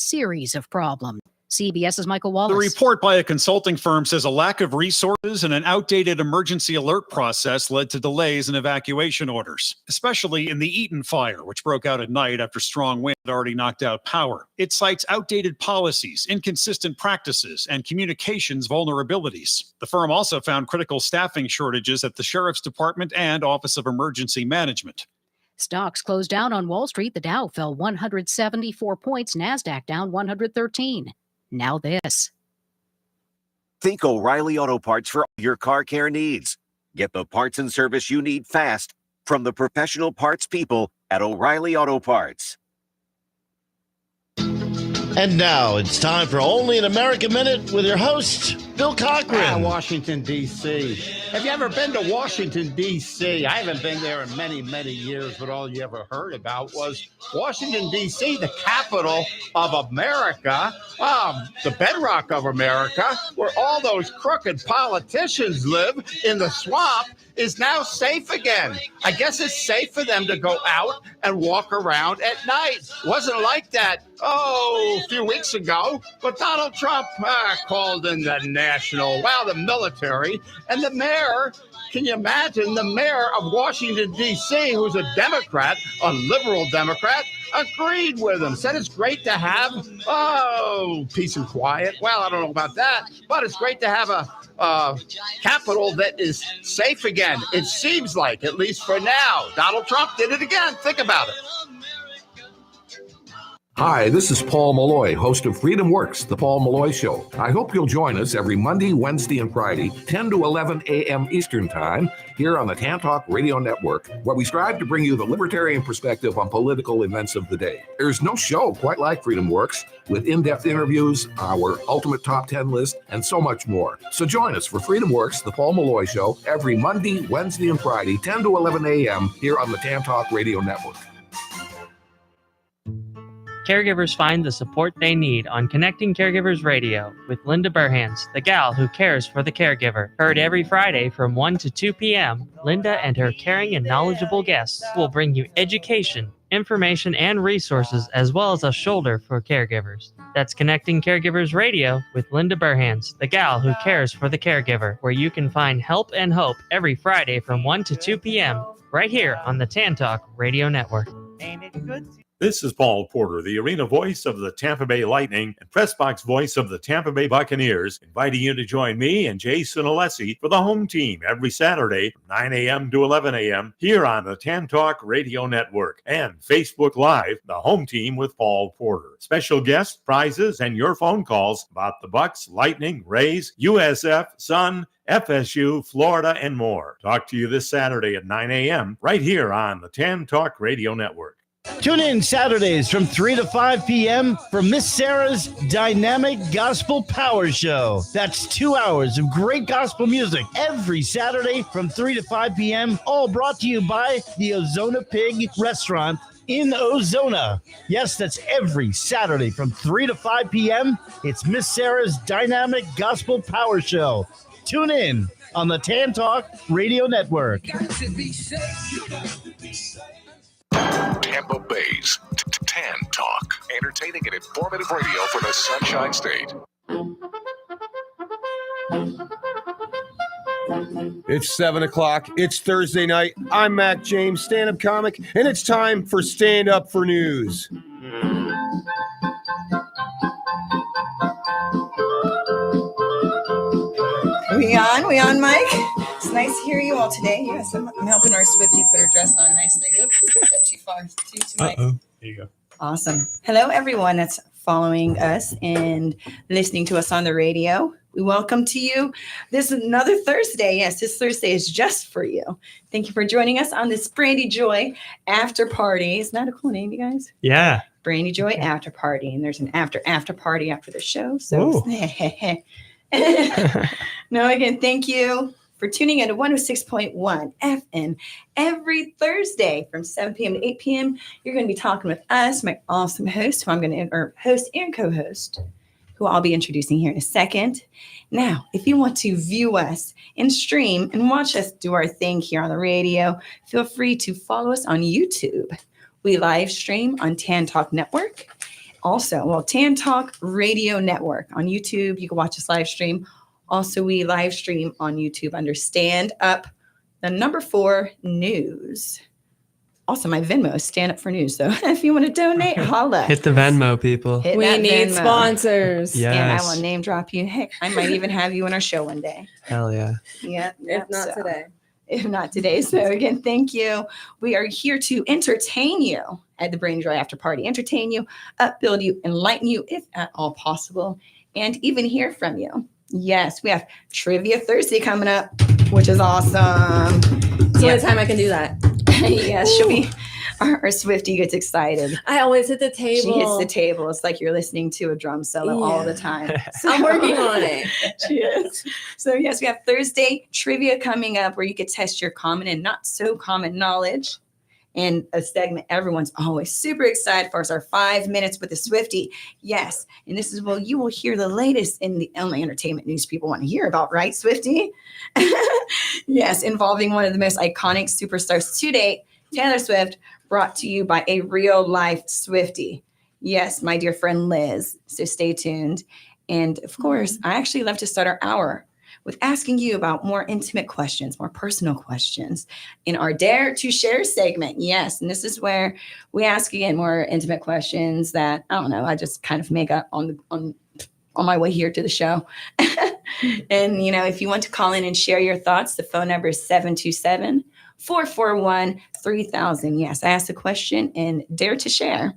series of problems. CBS's Michael Wallace. The report by a consulting firm says a lack of resources and an outdated emergency alert process led to delays in evacuation orders, especially in the Eaton fire, which broke out at night after strong wind had already knocked out power. It cites outdated policies, inconsistent practices, and communications vulnerabilities. The firm also found critical staffing shortages at the Sheriff's Department and Office of Emergency Management. Stocks closed down on Wall Street. The Dow fell 174 points, NASDAQ down 113. Now this. Think O'Reilly Auto Parts for your car care needs. Get the parts and service you need fast from the professional parts people at O'Reilly Auto Parts. And now it's time for Only an American Minute with your host, Bill Cochran. Washington, D.C. Have you ever been to Washington, D.C.? I haven't been there in many, many years, but all you ever heard about was Washington, D.C., the capital of America, the bedrock of America, where all those crooked politicians live in the swamp, is now safe again. I guess it's safe for them to go out and walk around at night. Wasn't like that, a few weeks ago, but Donald Trump called in the the military, and the mayor, can you imagine, the mayor of Washington, D.C., who's a Democrat, a liberal Democrat, agreed with him, said it's great to have, peace and quiet. Well, I don't know about that, but it's great to have a capital that is safe again. It seems like, at least for now. Donald Trump did it again. Think about it. Hi, this is Paul Malloy, host of Freedom Works, The Paul Malloy Show. I hope you'll join us every Monday, Wednesday, and Friday, 10 to 11 a.m. Eastern Time, here on the Tan Talk Radio Network, where we strive to bring you the libertarian perspective on political events of the day. There's no show quite like Freedom Works, with in-depth interviews, our ultimate top 10 list, and so much more. So join us for Freedom Works, The Paul Malloy Show, every Monday, Wednesday, and Friday, 10 to 11 a.m. here on the Tan Talk Radio Network. Caregivers find the support they need on Connecting Caregivers Radio with Linda Burhans, the gal who cares for the caregiver. Heard every Friday from 1 to 2 p.m., Linda and her caring and knowledgeable guests will bring you education, information, and resources, as well as a shoulder for caregivers. That's Connecting Caregivers Radio with Linda Burhans, the gal who cares for the caregiver, where you can find help and hope every Friday from 1 to 2 p.m. right here on the Tan Talk Radio Network. Ain't it good? This is Paul Porter, the arena voice of the Tampa Bay Lightning and press box voice of the Tampa Bay Buccaneers, inviting you to join me and Jason Alessi for the home team every Saturday from 9 a.m. to 11 a.m. here on the Tan Talk Radio Network and Facebook Live, the home team with Paul Porter. Special guests, prizes, and your phone calls about the Bucs, Lightning, Rays, USF, Sun, FSU, Florida, and more. Talk to you this Saturday at 9 a.m. right here on the Tan Talk Radio Network. Tune in Saturdays from 3 to 5 p.m. for Miss Sarah's Dynamic Gospel Power Show. That's 2 hours of great gospel music every Saturday from 3 to 5 p.m., all brought to you by the Ozona Pig Restaurant in Ozona. Yes, that's every Saturday from 3 to 5 p.m. It's Miss Sarah's Dynamic Gospel Power Show. Tune in on the Tan Talk Radio Network. Tampa Bay's Tan Talk, entertaining and informative radio for the Sunshine State. It's 7 o'clock. It's Thursday night. I'm Mac James, stand-up comic, and it's time for Stand Up for News. We on, Mike? It's nice to hear you all today. Yes, I'm helping our Swiftie put her dress on nicely. Bet she fogs too, Mike. There you go. Awesome. Hello, everyone that's following us and listening to us on the radio. We welcome to you. This is another Thursday. Yes, this Thursday is just for you. Thank you for joining us on this Brandy Joy after party. Isn't that a cool name, you guys? Yeah. Brandy Joy after party. And there's an after party after the show. So no, again, thank you for tuning in to 106.1 FM every Thursday from 7 p.m. to 8 p.m. You're going to be talking with us, my awesome host, who I'm going to, or host and co-host, who I'll be introducing here in a second. Now, if you want to view us and stream and watch us do our thing here on the radio, feel free to follow us on YouTube. We live stream on Tan Talk Network. Also, well, Tan Talk Radio Network on YouTube. You can watch us live stream. Also, we live stream on YouTube under Stand Up, the number 4 News. Also, my Venmo is Stand Up for News. So if you want to donate, holla. Hit the Venmo, people. Hit We that need Venmo. sponsors. Yes. And I will name drop you. Heck, I might even have you on our show one day. Hell yeah. Yeah. If not today. If not today. So again, thank you. We are here to entertain you at the Brain Joy After Party. Entertain you, upbuild you, enlighten you, if at all possible, and even hear from you. Yes, we have Trivia Thursday coming up, which is awesome. It's the only time I can do that. Yes, she'll be. Our Swifty gets excited. I always hit the table. She hits the table. It's like you're listening to a drum solo all the time. I'm working on it. She is. So yes, we have Thursday trivia coming up where you can test your common and not so common knowledge. And a segment everyone's always super excited for is our 5 minutes with the Swifty. Yes. And this is, well, you will hear the latest in the only entertainment news people want to hear about, right, Swifty? Yes, involving one of the most iconic superstars to date, Taylor Swift, brought to you by a real life Swifty. Yes, my dear friend Liz. So stay tuned. And of course, I actually love to start our hour with asking you about more intimate questions, more personal questions in our Dare to Share segment. Yes, and this is where we ask again more intimate questions that, I don't know, I just kind of make up on my way here to the show. And, you know, if you want to call in and share your thoughts, the phone number is 727-441-3000. Yes, I asked a question and Dare to Share.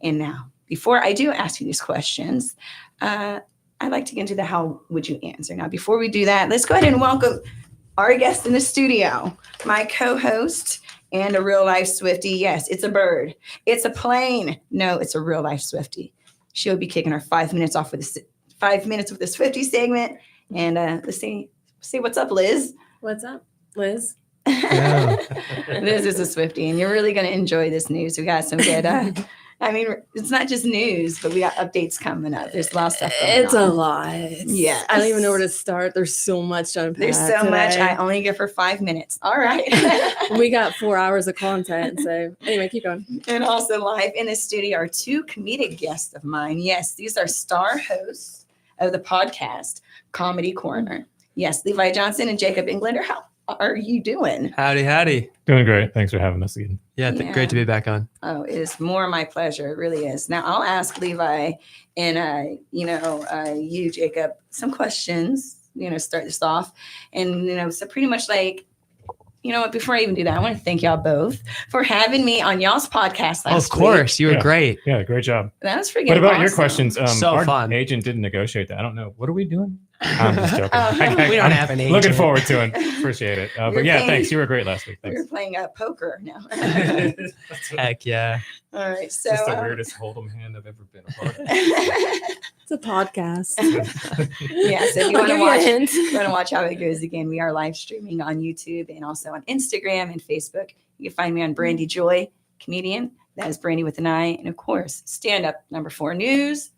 And now, before I do ask you these questions, I'd like to get into the how would you answer. Now, before we do that, let's go ahead and welcome our guest in the studio, my co-host and a real life Swifty. Yes, it's a bird. It's a plane. No, it's a real life Swifty. She'll be kicking her 5 minutes off with this 5 minutes with the Swifty segment. And let's see what's up, Liz. What's up, Liz? Liz is a Swifty, and you're really going to enjoy this news. We got some good. I mean, it's not just news, but we got updates coming up. There's a lot of stuff going It's on. a lot. Yeah. I don't even know where to start. There's so much to unpack. There's so much. today. I only give her 5 minutes. All right. We got 4 hours of content. So anyway, keep going. And also live in the studio are 2 comedic guests of mine. Yes, these are star hosts of the podcast Comedy Corner. Yes, Levi Johnson and Jacob Englander. How are you doing? Howdy. Doing great. Thanks for having us again. Yeah, Yeah. great to be back on. Oh, it is more my pleasure. It really is. Now I'll ask Levi and you, Jacob, some questions. Start this off, and so pretty much like. You know what? Before I even do that, I want to thank y'all both for having me on y'all's podcast last Of course, week. you were great. Yeah, great job. That was freaking What about your awesome. questions? So our fun. agent didn't negotiate that. I don't know. What are we doing? I'm just joking. We don't have an agent. Looking forward to it. Appreciate it. We're But yeah, playing- thanks. You were great last week. We Thanks. were playing poker now. Heck yeah. All right. So Just the weirdest hold'em hand I've ever been a part of. It's a podcast. yeah, so if you I'll want to give you a watch, hint. how it goes again, we are live streaming on YouTube and also on Instagram and Facebook. You can find me on Brandy Joy, comedian. That is Brandy with an I. And of course, stand up number 4 news,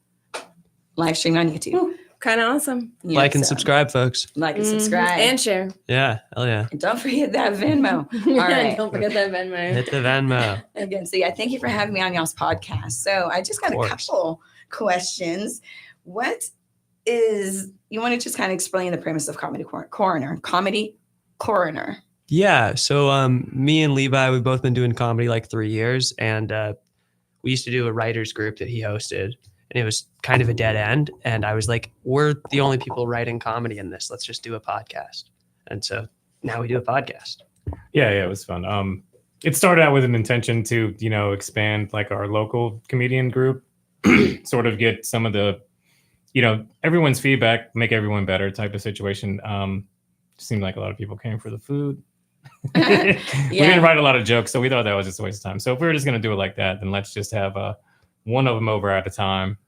live stream on YouTube. Kind of awesome. Yeah, Like and so subscribe, folks. Like and Mhm. subscribe. And share. Yeah, hell yeah. And don't forget that Venmo. All right. Don't forget that Venmo. Hit the Venmo. Again, so yeah, thank you for having me on y'all's podcast. So I just got Of a course. couple questions. What is, you want to just kind of explain the premise of Comedy Coroner? Comedy Coroner. Yeah, so me and Levi, we've both been doing comedy like 3 years, and we used to do a writers group that he hosted, and it was kind of a dead end. And I was like, we're the only people writing comedy in this. Let's just do a podcast. And so now we do a podcast. Yeah, it was fun. It started out with an intention to, expand like our local comedian group, sort of get some of the, everyone's feedback, make everyone better type of situation. Seemed like a lot of people came for the food. We didn't write a lot of jokes, so we thought that was just a waste of time. So if we were just going to do it like that, then let's just have one of them over at a time.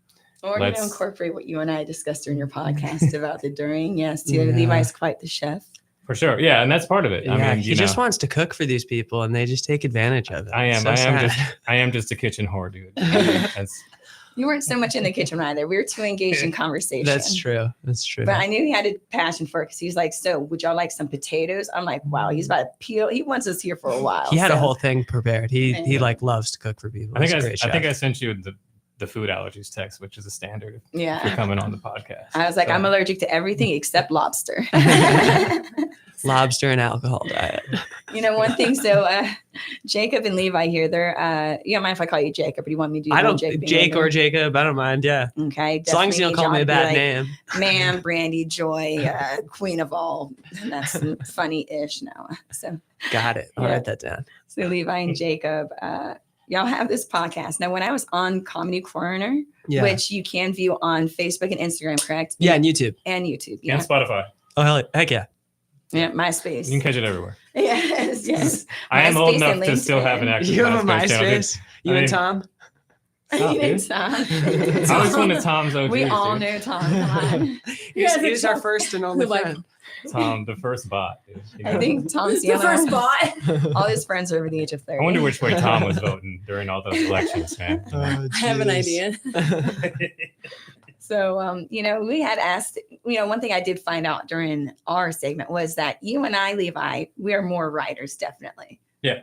Or Let's- incorporate what you and I discussed during your podcast about the during. Yes, Yeah. Levi's quite the chef. For sure. Yeah, and that's part of it. Yeah, I mean, he just wants to cook for these people, and they just take advantage of it. I am. So sad. I am just a kitchen whore, dude. That's, You weren't so much in the kitchen either. We were too engaged in conversation. That's true. That's true. But I knew he had a passion for it because he's like, so would y'all like some potatoes? I'm like, wow, he's about to peel. He wants us here for a while. He had a so- whole thing prepared. He Yeah. like loves to cook for people. I think He's a I great think I chef. sent you the food allergies text, which is a standard Yeah. for coming on the podcast. I was like, So- I'm allergic to everything except lobster. Lobster and alcohol diet. You know, one thing. So, Jacob and Levi here, they're, you don't mind if I call you Jacob, or do you want me to do I the don't, Jacob and Jake Levi? or Jacob. I don't mind. Yeah. Okay. As long as you don't call me a bad name. Ma'am, Brandy, Joy, queen of all. And that's funny-ish now. So, Got it. I'll Yeah. write that down. so Levi and Jacob, y'all have this podcast. Now, when I was on Comedy Corner, Yeah. which you can view on Facebook and Instagram, correct? Yeah, and YouTube. And YouTube. Yeah. And Spotify. Oh, heck yeah. Yeah, MySpace. You can catch it everywhere. Yes, yes. I am old MySpace enough and to still have an LinkedIn. active You have a MySpace channel. MySpace? You and Tom? Stop, You and dude. Tom. I was one of Tom's OGs. We all dude. know Tom. Come on. He's our first and only Like- friend. Tom, the first bot. Dude. You I know? think Tom's The first bot. All his friends are over the age of 30. I wonder which way Tom was voting during all those elections, man. Oh, I have an idea. So, you know, we had asked, you know, one thing I did find out during our segment was that you and I, Levi, we are more writers, definitely. Yeah.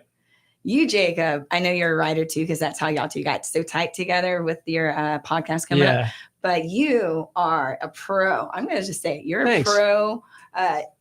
You, Jacob, I know you're a writer too, because that's how y'all two got so tight together with your podcast coming up. Yeah. But you are a pro. I'm going to just say it. You're Thanks. a pro,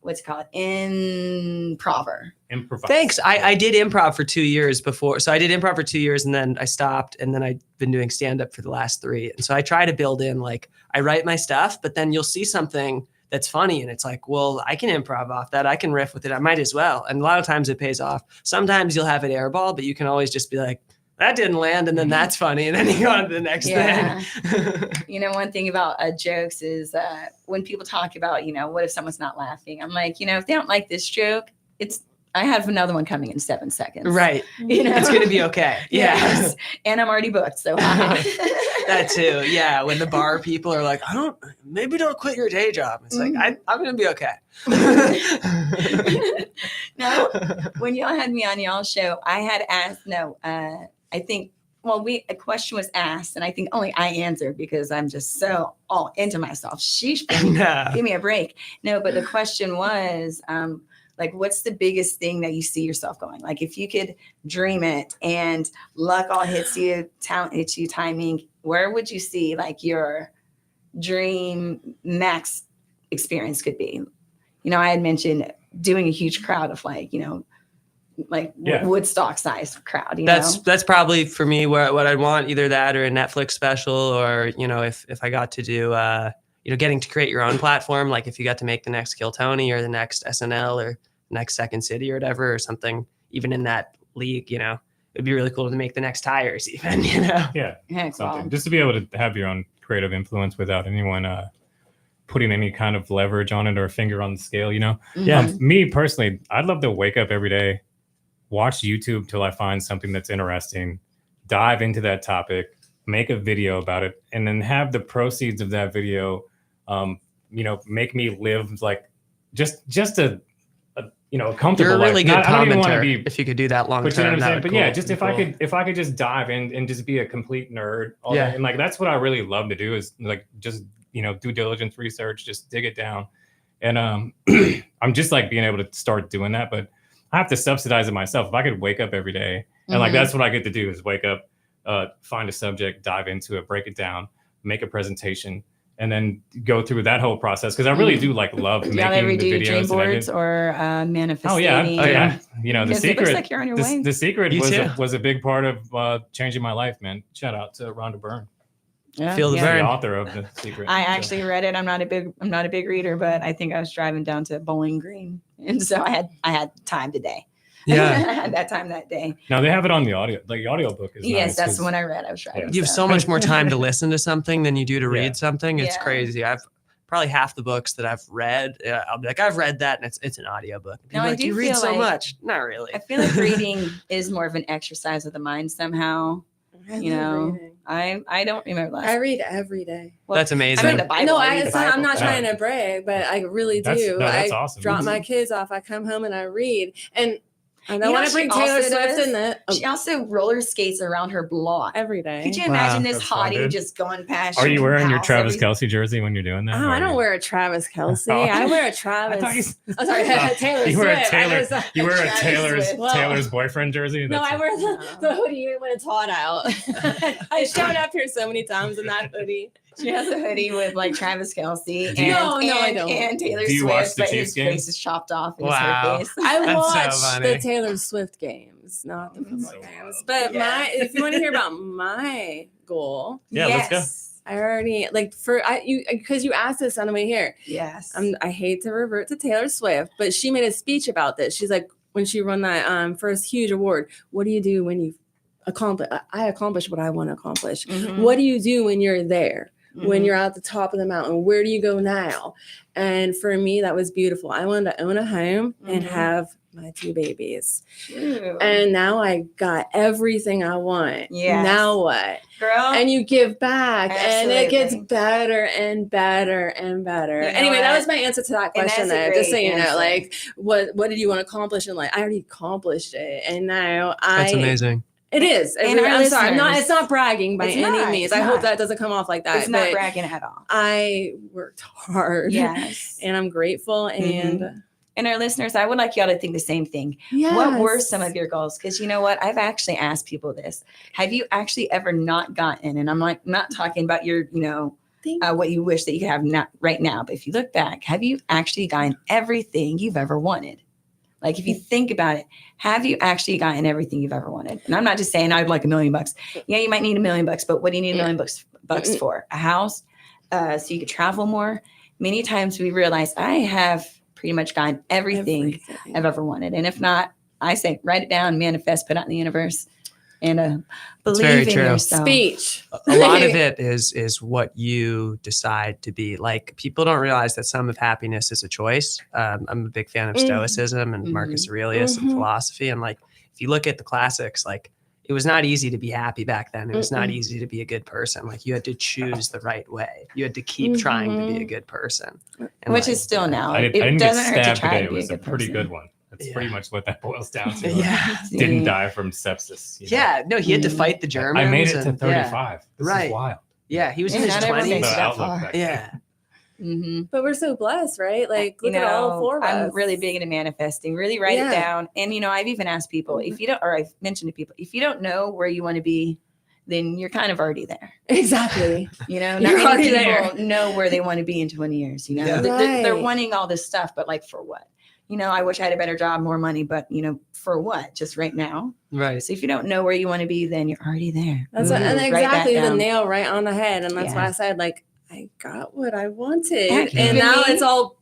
what's it called? Improver. Improvise. Thanks. I did improv for 2 years before. So I did improv for 2 years and then I stopped and then I've been doing stand up for the last 3. And so I try to build in like I write my stuff, but then you'll see something that's funny and it's like, well, I can improv off that. I can riff with it. I might as well. And a lot of times it pays off. Sometimes you'll have it airball, but you can always just be like, that didn't land and then that's funny. And then you go on to the next thing. You know, one thing about jokes is when people talk about, you know, what if someone's not laughing? I'm like, you know, if they don't like this joke, I have another one coming in 7 seconds. Right. You know, It's going to be okay. Yeah. Yes. And I'm already booked. So That too. Yeah. When the bar people are like, maybe don't quit your day job. It's like, I'm going to be okay. No, when y'all had me on y'all's show, I had asked, I think, a question was asked, and I think only I answered because I'm just so all into myself. Sheesh, give me a break. No, but the question was, like, what's the biggest thing that you see yourself going? Like, if you could dream it and luck all hits you, talent hits you, timing, where would you see like your dream max experience could be? You know, I had mentioned doing a huge crowd of like, you know, like Woodstock size crowd. You know? That's probably for me what I'd want, either that or a Netflix special, or, you know, if I got to do, you know, getting to create your own platform, like if you got to make the next Kill Tony or the next SNL or next Second City or whatever, or something, even in that league, you know, it'd be really cool to make the next Tires even, you know? Yeah. Heck, Something. Just to be able to have your own creative influence without anyone putting any kind of leverage on it or finger on the scale, you know? Yeah. Me personally, I'd love to wake up every day, watch YouTube till I find something that's interesting, dive into that topic, make a video about it, and then have the proceeds of that video, you know, make me live like just a you know, a comfortable You're a really life. good I don't even want to commenter be, if you could do that long but you know term. what I'm saying? That would But yeah, cool. just Be cool. if I could just dive in and just be a complete nerd, all Yeah. that, and like that's what I really love to do is like just, you know, due diligence research, just dig it down. And I'm just like being able to start doing that, but I have to subsidize it myself. If I could wake up every day and like that's what I get to do is wake up, find a subject, dive into it, break it down, make a presentation, and then go through that whole process, because I really do like love Do making y'all ever the do videos. dream and boards edit. or manifesting? Oh yeah. You know, the Because it secret. looks like you're on your way. The secret You too. was a big part of changing my life, man. Shout out to Rhonda Byrne, Yeah, Feel the yeah. the burn. author of the secret. I So- actually read it. I'm not a big reader, but I think I was driving down to Bowling Green, and so I had time today. Yeah. I had that time that day. No, they have it on the audio. Like the audio book is Yes, nice that's 'cause- the one I read. I was driving. You have so much more time to listen to something than you do to Yeah. read something. It's Yeah. crazy. I've probably half the books that I've read. I'll be like, I've read that, and it's an audiobook. People No, are I like, do you read feel so like- much. Not really. I feel like reading is more of an exercise of the mind somehow. You know, I don't remember last. I read every day. Well, That's amazing. I read the Bible. No, I read the I'm not Bible. trying to brag, but I really That's- do. no, that's I awesome. drop my kids off. I come home and I read. And And I want to bring Taylor Swift in it. She also roller skates around her block every day. Could you imagine this That's fun, hottie dude. just going past? Are you wearing your house Travis every- Kelce jersey when you're doing that? Oh, I don't wear a Travis Kelce. I wear a Travis. Oh, sorry, Taylor You wear a Swift. Taylor. You wear a Travis Taylor's Swift. Well, Taylor's boyfriend jersey. No, I wear the hoodie when it's hot out. I showed up here so many times in that hoodie. She has a hoodie with like Travis Kelce No, I don't. and Taylor Do you Swift, watch the but Chiefs his game? face is chopped off and Wow. it's her face. I That's so watch funny. the Taylor Swift games, not the football games. But if you want to hear about my goal, Yeah, let's go. I already because you asked this on the way here. Yes. I hate to revert to Taylor Swift, but she made a speech about this. She's like, when she won that first huge award, what do you do when you accomplish? I accomplished what I want to accomplish. Mhm. What do you do when you're there? When Mhm. you're at the top of the mountain, where do you go now? And for me, that was beautiful. I wanted to own a home and Mhm. have my 2 babies. True. And now I got everything I want. Yes. Now what? Girl. And you give back, and it gets Absolutely. better and better and better. You know anyway, that what? was my answer to that And question that's a there. Just so great you know, answer. like what did you want to accomplish in life? I already accomplished it. And now That's amazing. It is. And our I'm sorry. listeners- It's not bragging by It's any not, means. it's I hope not. that doesn't come off like that. It's not but bragging at all. I worked hard. Yes. And I'm grateful. And And our listeners, I would like y'all to think the same thing. What were some of your goals? Because you know what? I've actually asked people this. Have you actually ever not gotten, and I'm like not talking about your, what you wish that you could have not right now, but if you look back, have you actually gotten everything you've ever wanted? Like if you think about it, have you actually gotten everything you've ever wanted? And I'm not just saying I'd like $1 million. Yeah, you might need $1 million, but what do you need $1 million bucks for? A house, so you could travel more. Many times we realize I have pretty much gotten everything I've ever wanted. And if not, I say write it down, manifest, put it out in the universe, and believe very in true. yourself. Speech. A lot of it is what you decide to be. Like people don't realize that some of happiness is a choice. I'm a big fan of Stoicism and Marcus Aurelius and philosophy. And like if you look at the classics, like it was not easy to be happy back then. It was not easy to be a good person. Like you had to choose the right way. You had to keep trying to be a good person. And Which like, is still now. I It didn't get doesn't hurt to stabbed try today. to It be a was a good pretty person. good one. That's pretty much what that boils down to. Yeah. Didn't die from sepsis. you know? Yeah, no, he had to fight the Germans. I made it to and- 35. This right. is wild. Yeah, he was in Yeah, his not everyone 20s. makes it that outlook far. back then. Yeah. Mm-hmm. But we're so blessed, right? Like look at all 4 of us. I'm really big into manifesting. Really write Yeah. it down. And I've even asked people if you don't, or I've mentioned to people, if you don't know where you want to be, then you're kind of already there. Exactly. Not You're many already people there. know where they want to be in 20 years. Yeah. They're Right. wanting all this stuff, but like for what? I wish I had a better job, more money, but for what? Just right now. Right. So if you don't know where you want to be, then you're already there. That's what, and Write that exactly the down. nail right on the head. And that's why Yeah. I said, like, I got what I wanted. Heck, and even now me- it's all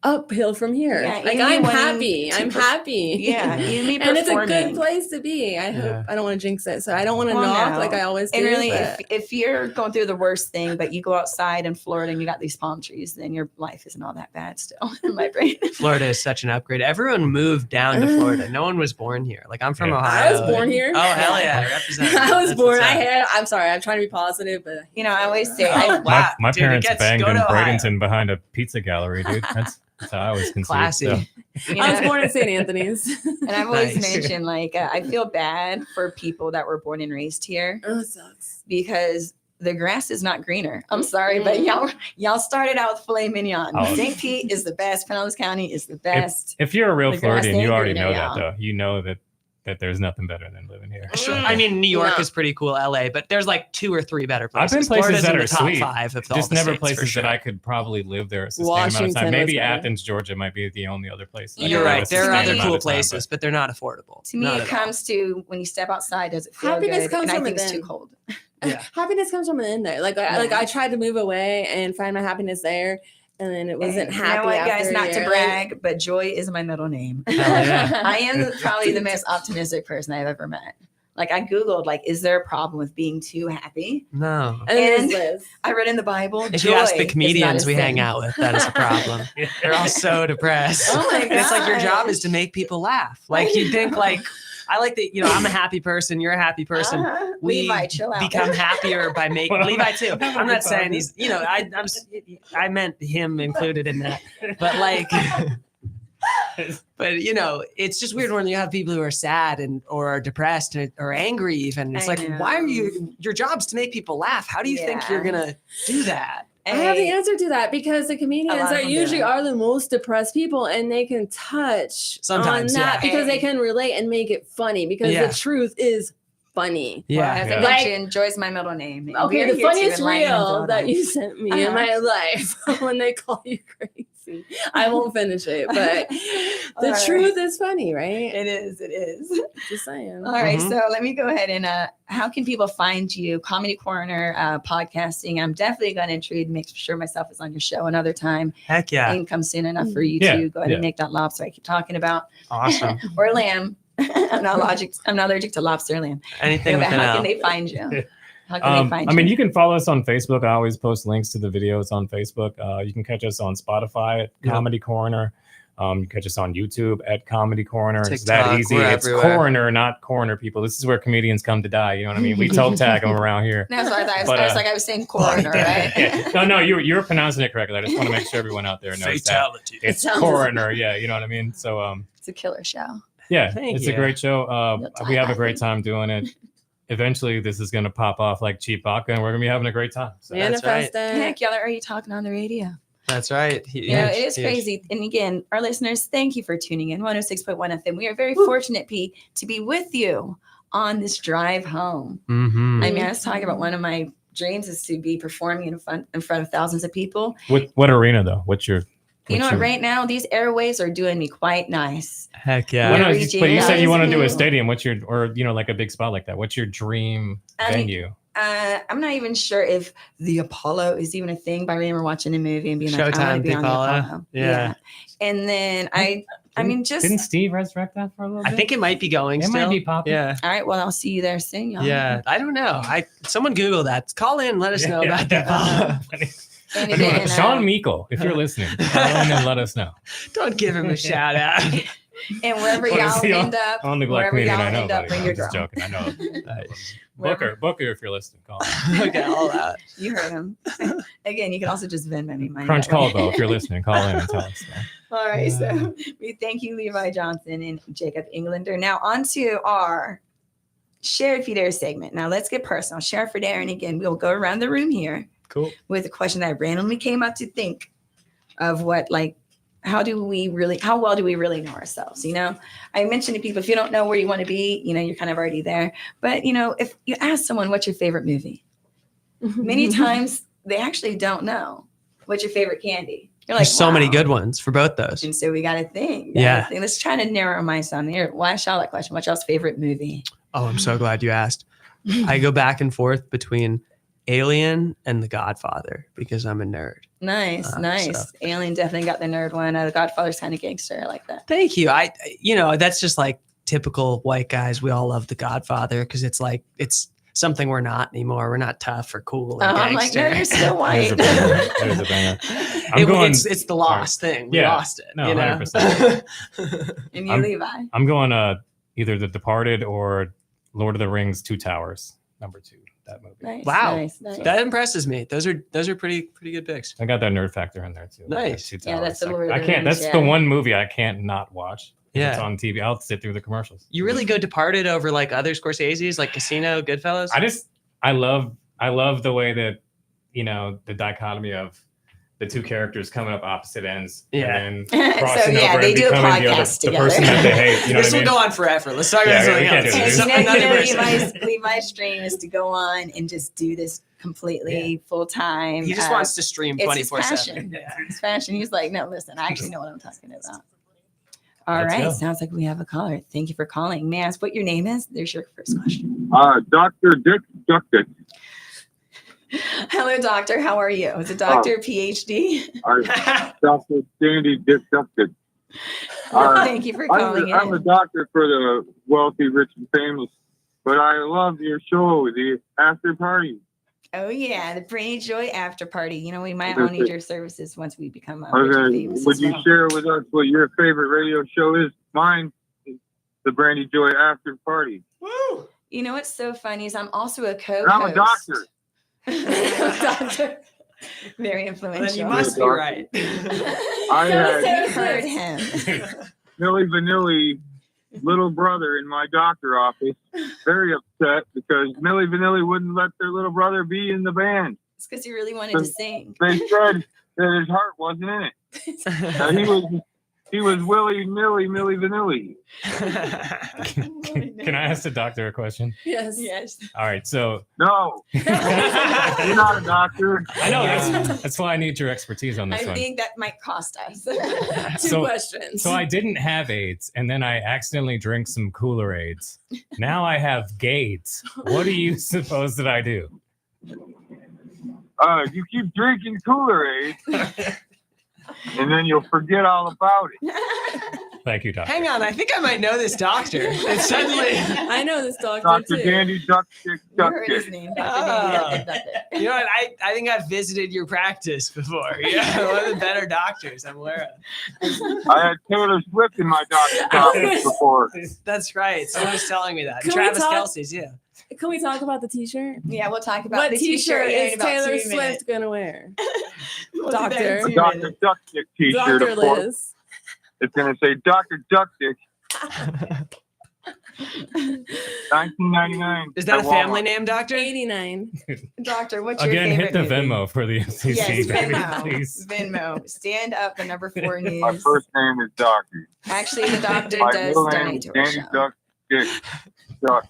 uphill from here. Yeah, like even me I'm wanting happy. to I'm happy. Yeah, even me and it's a good performing. place to be. I hope Yeah. I don't want to jinx it. So I don't want to Well, knock no. like I always do. And really, but- if you're going through the worst thing, but you go outside in Florida and you got these palm trees, then your life isn't all that bad still in my brain. Florida is such an upgrade. Everyone moved down to Florida. No one was born here. Like I'm from Yeah. Ohio. I was born here. Oh hell yeah! Represent. I was That's born. what's up. I'm sorry. I'm trying to be positive, but I always say, Oh, wow. My Dude, it parents gets- banged go in to Ohio. Bradenton behind a pizza gallery, dude. That's how I was conceived. Classy. So. I was born in St. Anthony's. And I've always Nice. mentioned, I feel bad for people that were born and raised here Oh, it sucks. because the grass is not greener. I'm sorry, but y'all started out with filet mignon. Oh. St. Pete is the best. Pinellas County is the best. If you're a real The grass Floridian, you ain't already greener, know that, y'all. though. You know that there's nothing better than living here. Sure. I mean, New York No. is pretty cool. LA, but there's like 2 or 3 better I've places. been places Florida's that in are the top sweet. 5 of all Just the never states, for places sure. that I could probably live there a sustained amount of Washington time. Maybe was better. Athens, Georgia might be the only other place. that I You're could live right. a There are sustained other amount cool of time, places, but they're not affordable. To me, Not it at all. comes to when you step outside, does it feel Happiness good? comes And I from think it's within. too cold. Yeah. Happiness comes from in there. Like Yeah. I tried to move away and find my happiness there, and then it wasn't And happy. You know what, guys? after a Not to year. brag, but Joy is my middle name. Hell yeah. I am probably the most optimistic person I've ever met. Like I Googled, is there a problem with being too happy? No. And then And- there's Liz. I read in the Bible. If you ask joy the is not comedians a we hang sin. out with, that is a problem. They're all so depressed. Oh my And it's like your job gosh. is to make people laugh. Like you think I like that, I'm a happy person, you're a happy person. Uh-huh. We Levi, chill out. become happier by making Well, Levi too. have a I'm good not saying time. he's, I meant him included in that. But But it's just weird when you have people who are sad or are depressed or angry even. It's I like, why are your job's to make people laugh? How do you think you're gonna do that? I have the answer to that because the comedians are usually the most depressed people, and they can touch Sometimes, on that yeah. because they can relate and make it funny because the truth is funny. Well, I think that she enjoys my middle name. And Okay, we're the here to funniest enlighten and reel build that up. you sent me in my life when they call you crazy. I won't finish it, but the All right. truth is funny, right? It is. Just saying. All right, so let me go ahead and how can people find you? Comedy Corner, podcasting. I'm definitely going to intrude, make sure myself is on your show another time. Heck yeah. Income soon enough for you Yeah, to go ahead yeah. and make that lobster I keep talking about. Awesome. Or lamb. I'm not allergic to lobster or lamb. Anything But with an how L. can they find you? How can they find I mean, you? you can follow us on Facebook. I always post links to the videos on Facebook. You can catch us on Spotify at Comedy Corner. You can catch us on YouTube at Comedy Corner. It's that TikTok, easy. we're It's everywhere. Coroner, not corner people. This is where comedians come to die. You know what I mean? We toe tag them around here. That's what I thought. But, I was saying coroner, right? Yeah. No, you're pronouncing it correctly. I just want to make sure everyone out there knows Fatality. that. It's It sounds- coroner. Yeah, you know what I mean? So, It's a killer show. yeah, Thank it's you. a great show. You'll We have a die. great time doing it. Eventually, this is going to pop off like cheap vodka, and we're going to be having a great time. So. Manifest it. Heck, y'all are already talking on the radio. That's right. You know, it is crazy. And again, our listeners, thank you for tuning in. 106.1 FM. We are very fortunate, P, to be with you on this drive home. Mm-hmm. I mean, I was talking about one of my dreams is to be performing in front of thousands of people. What arena though? What's your? You know what's what? your- Right now, these airways are doing me quite nice. Heck Well, no, reaching but you said you out want to do to- a stadium. What's your, or like a big spot like that? What's your dream I mean, venue? I'm not even sure if the Apollo is even a thing, but I remember watching a movie and being like, I want to Showtime, be the on the Apollo. Apollo. Yeah. And then I mean, just Didn't Steve resurrect that for a little I bit? think it might be going It still. might be popping. Yeah. all right. Well, I'll see you there soon, y'all. Yeah. I don't know. Someone Google that. Call in. Let us know about that. And again, Sean Meikle, if you're listening, call in and let us know. Don't give him a shout out. and wherever Well, y'all see, end up, I'll neglect wherever comedian. y'all I know end up, about it. bring I'm your just girl. joking. I know. Wherever- Booker, if you're listening, call. Okay, all that. You heard him. Again, you can also just Venmo me money. Crunch that way. Caldwell, if you're listening, call in and tell us. All right. So we thank you, Levi Johnson and Jacob Englander. Now on to our Shared for Dare segment. Now let's get personal. Share for Dare. And again, we'll go around the room here Cool. with a question that I randomly came up to think of how well do we really know ourselves? You know, I mentioned to people, if you don't know where you want to be, you know, you're kind of already there. But, you know, if you ask someone, what's your favorite movie? Many times they actually don't know. What's your favorite candy? You're like, There's so many wow. good ones for both those. And so we got to think. Yeah. Let's try to narrow our minds down here. Why ask y'all that question? What's y'all's favorite movie? Oh, I'm so glad you asked. I go back and forth between Alien and The Godfather because I'm a nerd. Nice. So- Alien definitely got the nerd one. The Godfather's kind of gangster. I like that. Thank you. That's just like typical white guys. We all love The Godfather because it's like it's something we're not anymore. We're not tough or cool or I'm like, no, gangster. you're still white. There's a banger. It's the lost thing. We Yeah. lost it. No, you know? 100%. And you, I'm- Levi. I'm going either The Departed or Lord of the Rings: Two Towers, number 2. That movie. Nice. Wow. Nice. That impresses me. Those are pretty good picks. I got that nerd factor in there too. Nice. Two Yeah, that's Towers. the Lord of I the can't. Rings, That's the yeah. one movie I can't not watch. If Yeah. it's on TV. I'll sit through the commercials. You really go Departed over like other Scorsese's, like Casino, Goodfellas. I love the way that, you know, the dichotomy of the two characters coming up opposite ends. Yeah. And then crossing yeah, over they and do a becoming the podcast the together. person that they hate. You know This what I will mean? go on forever. Let's talk Yeah, about we something can't else. do this. And Levi's dream is to go on and just do this completely full time. He just wants to stream It's his 24/7. passion. Yeah. His passion. He's like, no, listen, I actually know what I'm talking about. All Let's right. go. Sounds like we have a caller. Thank you for calling. May I ask what your name is? There's your first question. Dr. Dick Duckett. Hello, doctor. How are you? Is it Dr. PhD? Dr. Sandy Dick Duckett. Thank you for calling I'm a in. doctor for the wealthy, rich, and famous, but I love your show, the After Party. Oh, yeah. The Brainy Joy After Party. You know, we might all need your services once we become rich and Okay, famous would as you well. share with us what your favorite radio show is? Mine is the Brandy Joy After Party. Woo! You know what's so funny is I'm also a co-host. And I'm a doctor. Doctor. Very influential. Then you must be right. I had heard him. Milli Vanilli little brother in my doctor office very upset because Milli Vanilli wouldn't let their little brother be in the band. It's because he really wanted to sing. They said that his heart wasn't in it. He was Willy Milli Vanilli. Can I ask the doctor a question? Yes. Yes. All right, so No, you're not a doctor. I know that's why I need your expertise on this I one. think that might cost us. Two questions. So I didn't have AIDS, and then I accidentally drank some Cooler Aids. Now I have GAIDS. What do you suppose that I do? You keep drinking Kool-Aid, and then you'll forget all about it. Thank you, doctor. Hang on, I think I might know this doctor. And suddenly, I know this doctor Dr. too. Dandy Duck Dick You Duck heard his Dick. name. Dr. Danny. Duck, duck, duck. you know what? I think I've visited your practice before. Yeah, one of the better doctors I'm aware of. I had Taylor Swift in my doctor's office before. That's right. Someone was telling me that. Can we Travis talk- Kelsey's, yeah. Can we talk about the T-shirt? Yeah, we'll talk about What the T-shirt here in is about Taylor 2 Swift minutes. gonna wear? We'll do that in Doctor. 2 Dr. minutes. Duck Dick t-shirt, Dr. of course. Liz. It's going to say Dr. Duck Dick. 1999. Is that a at family Walmart. name, doctor? 89. Doctor, what's your Again, favorite hit the movie? Venmo for the FCC, Yes, baby, Venmo. please. Venmo. Stand up, the number 4 My news. first name is Doctor. Actually, the doctor My does middle name donate is to our Dandy show. Duck Dick Duck,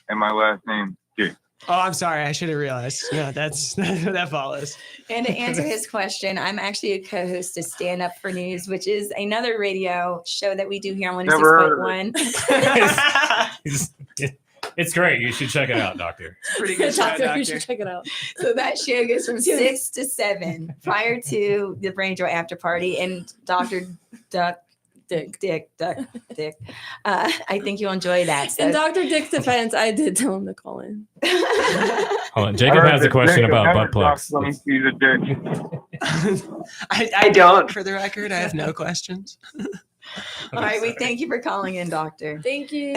and my last name Dick. Oh, I'm sorry. I should have realized. Yeah, that follows. And to answer his question, I'm actually a co-host to Stand Up for News, which is another radio show that we do here on Never heard of 106.1. It's great. You should check it out, doctor. Pretty good show, Doctor, you doctor. should check it out. So that show goes from 6 to 7 prior to the Brain Joy after party. And Dr. Duck Dick. I think you'll enjoy that. So In Dr. Dick's defense, I did tell him to call in. Hold on. Jacob has a question about butt plugs. He's a dick. I don't, for the record. I have no questions. all right, we thank you for calling in, Doctor. Thank you.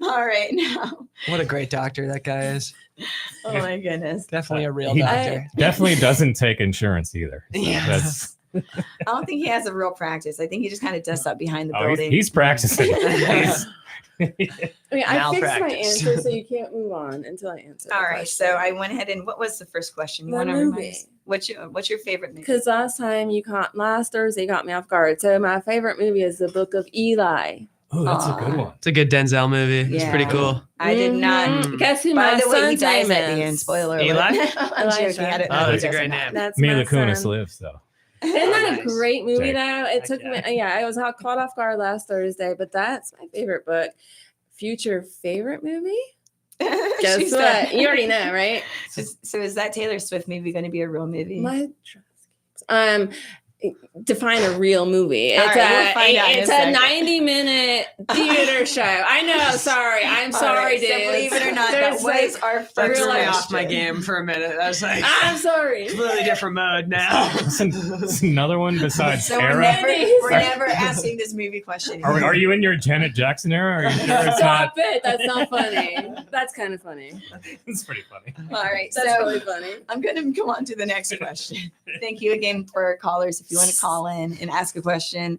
All right, now. What a great doctor that guy is. Oh my goodness. Definitely a real He doctor. definitely doesn't take insurance either. So Yeah. that's I don't think he has a real practice. I think he just kind of does up behind the oh, building. he's practicing. He's- Okay, I fixed my Malpractice. answer, so you can't move on until I answer. All right, so I went ahead and what was the first question? You The want to remind movie. us? What's your favorite movie? Because last Thursday you caught me off guard. So my favorite movie is The Book of Eli. oh, that's a good one. It's a good Denzel movie. It's pretty Yeah. cool. I did not. Mhm. Guess who By my the way, he son's dies name at the end. is? Spoiler Eli? alert. I'm joking. I don't know. Oh, He that's a doesn't great die. name. That's Mila my Kunis son. lives though. Isn't that Nice. a great movie Jake. though? It took me, I was caught off guard last Thursday, but that's my favorite book. Future favorite movie? She Guess said- what? You already know, right? So is that Taylor Swift movie going to be a real movie? My define a real movie. All It's right, we'll find out in a it's a second. 90-minute theater show. I know. Sorry, I'm All sorry, right, so dude. believe it or not, that was our I first threw me question. off my game for a minute. I was like, I'm sorry. completely different mode now. It's another one besides So we're era. never asking this movie question. Are you in your Janet Jackson era? Are you sure it's Stop not? it. That's not funny. That's kind of funny. It's pretty funny. All right, That's so really funny. I'm going to go on to the next question. Thank you again for our callers. If you want to call in and ask a question,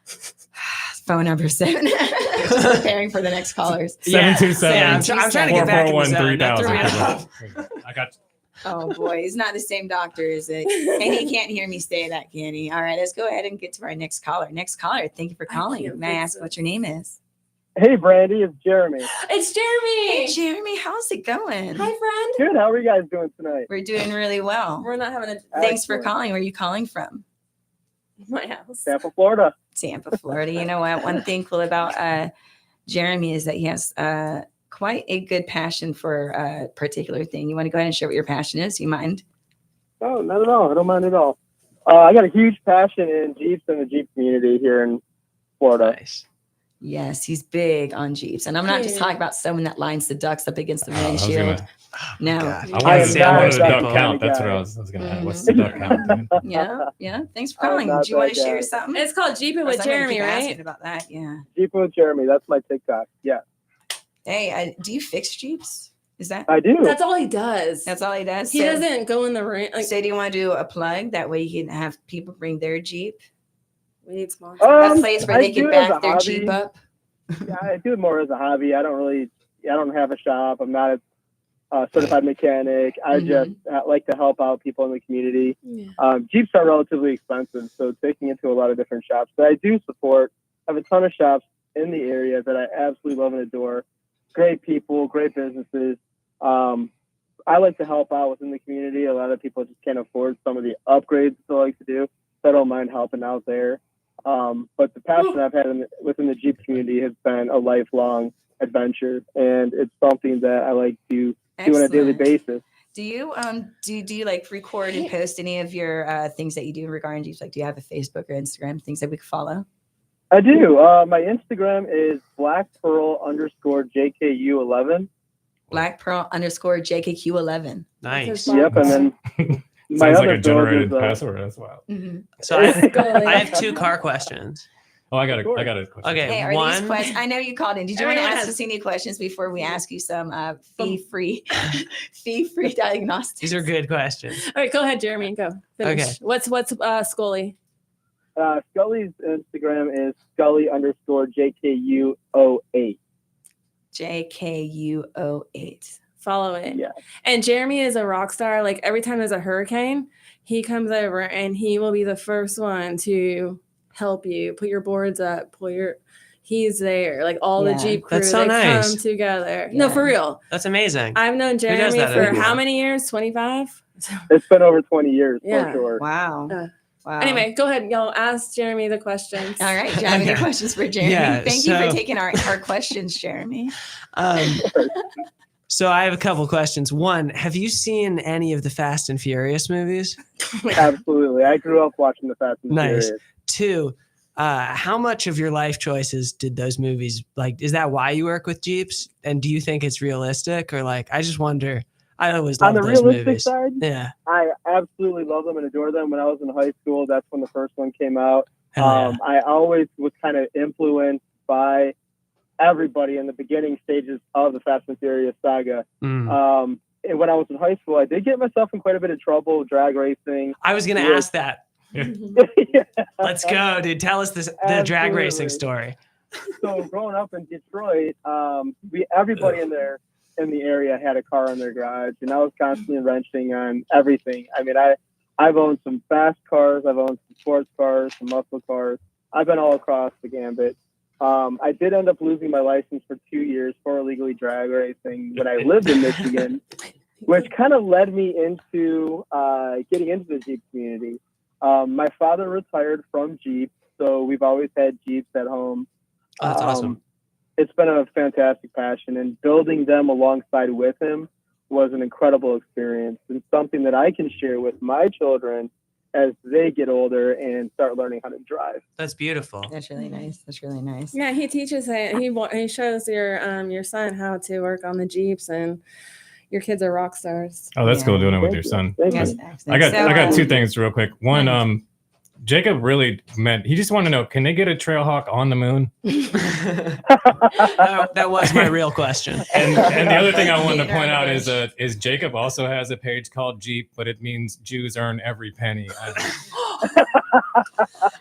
phone number 7. Just preparing for the next callers. 727. Yeah, I'm trying to get back in the zone. That threw me 441-3000. off. I got Oh boy, he's not the same doctor, is it? And he can't hear me say that, can he? All right, let's go ahead and get to our next caller. Next caller, thank you for calling. can't May I fix ask it. what your name is? Hey, Brandy, it's Jeremy. It's Jeremy. Hey, Jeremy, how's it going? Hi, friend. Good. How are you guys doing tonight? We're doing really well. We're not having a Thanks for calling. Where are you calling from? my house. Tampa, Florida. Tampa, Florida. You know what? One thing cool about Jeremy is that he has quite a good passion for a particular thing. You want to go ahead and share what your passion is? You mind? Oh, not at all. I don't mind at all. I got a huge passion in Jeeps and the Jeep community here in Florida. Nice. Yes, he's big on Jeeps. And I'm not just talking about someone that lines the ducks up against the I was windshield. gonna- No. God. I wanted am to not duck that count. kind of That's guy. what I was going to ask. What's the duck count? Dude? Yeah. Thanks for I'm calling. not Do you want that to share guy. something? It's called Jeeping Or with someone Jeremy, keep asking right? about that. Yeah. Jeep with Jeremy. That's my TikTok. Yeah. Hey, do you fix Jeeps? Is that? I do. That's all he does. That's all he does. He doesn't go in the ring. Like, So do you want to do a plug? That way you can have people bring their Jeep. we need sponsors. That place where I they can do it as back a their hobby. Jeep up. Yeah, I do it more as a hobby. I don't have a shop. I'm not a certified mechanic. I just like to help out people in the community. Yeah. Jeeps are relatively expensive, so taking it to a lot of different shops. But I do support. I have a ton of shops in the area that I absolutely love and adore. Great people, great businesses. I like to help out within the community. A lot of people just can't afford some of the upgrades that I like to do, so I don't mind helping out there. But the passion I've had within the Jeep community has been a lifelong adventure, and it's something that I like to do on a daily basis. Do you do you like record and post any of your things that you do regarding Jeeps? Like, do you have a Facebook or Instagram, things that we can follow? I do. My Instagram is blackpearl_JKU11. Blackpearl_JKQ11. Nice. Yep, and then my Sounds other like a generated build is, password as well. So I have 2 car questions. Oh, I got a question. Okay, Hey, are these questions? I know you called in. Did you want to Everyone ask has- us any questions before we ask you some fee-free diagnostics? These are good questions. All right, go ahead, Jeremy. Go. Finish. Okay. What's Scully? Scully's Instagram is Scully_JKU08. JKU08. Follow it. Yeah. And Jeremy is a rock star. Like every time there's a hurricane, he comes over and he will be the first one to help you put your boards up, he's there. Like all the Jeep crew, That's so they nice. come together. No, for real. That's amazing. I've known Who does Jeremy that for anymore? how many years? 25? It's been over 20 years Yeah. for sure. Wow. Wow. Anyway, go ahead. Y'all ask Jeremy the questions. All right. Do you have any Okay. questions for Jeremy? Yeah, Thank you for so- taking our questions, Jeremy. So I have a couple questions. One, have you seen any of the Fast and Furious movies? Absolutely. I grew up watching the Fast and Nice. Furious. 2, how much of your life choices did those movies like? Is that why you work with Jeeps? And do you think it's realistic, or like? I just wonder. I always On love the those realistic movies. side, Yeah. I absolutely love them and adore them. When I was in high school, that's when the first one came out. Hell yeah. I always was kind of influenced by everybody in the beginning stages of the Fast and Furious saga. Mm. And when I was in high school, I did get myself in quite a bit of trouble drag racing. I was gonna Yeah. ask that. Yeah. Let's go, dude. Tell us the drag racing story. So growing up in Detroit, everybody in the area had a car in their garage, and I was constantly wrenching on everything. I mean, I've owned some fast cars, I've owned some sports cars, some muscle cars. I've been all across the gambit. I did end up losing my license for 2 years for illegally drag racing when I lived in Michigan, which kind of led me into getting into the Jeep community. My father retired from Jeep, so we've always had Jeeps at home. Oh, that's awesome. It's been a fantastic passion, and building them alongside with him was an incredible experience and something that I can share with my children as they get older and start learning how to drive. That's beautiful. That's really nice. That's really nice. Yeah, he teaches it. He shows your son how to work on the Jeeps, and your kids are rock stars. Oh, that's cool doing it with your son. Thank Yes, you. excellent. I got So, 2 things real quick. One, Jacob really meant he just wanted to know, can they get a Trailhawk on the moon? That was my real question. And the other thing I wanted to point out is Jacob also has a page called Jeep, but it means Jews earn every penny.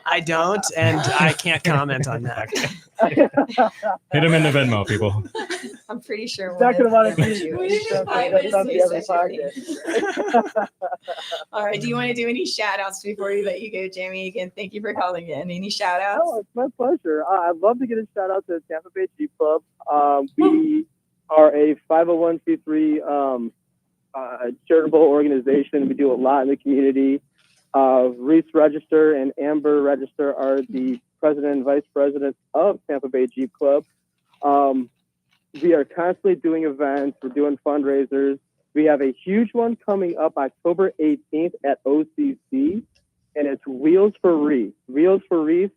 I don't, and I can't comment on that. Hit him in the Venmo, people. I'm pretty sure. He's not going to want to one see of you. us- He's not I that's was not the every researching. pocket. All right. Do you want to do any shout outs before we let you go, Jamie? Again, thank you for calling in. Any shout outs? Oh, it's my pleasure. I'd love to get a shout out to the Tampa Bay Jeep Club. We are a 501c3 charitable organization. We do a lot in the community. Reese Register and Amber Register are the president and vice president of Tampa Bay Jeep Club. We are constantly doing events. We're doing fundraisers. We have a huge one coming up October 18th at OCC, and it's Wheels for Reese. Wheels for Reese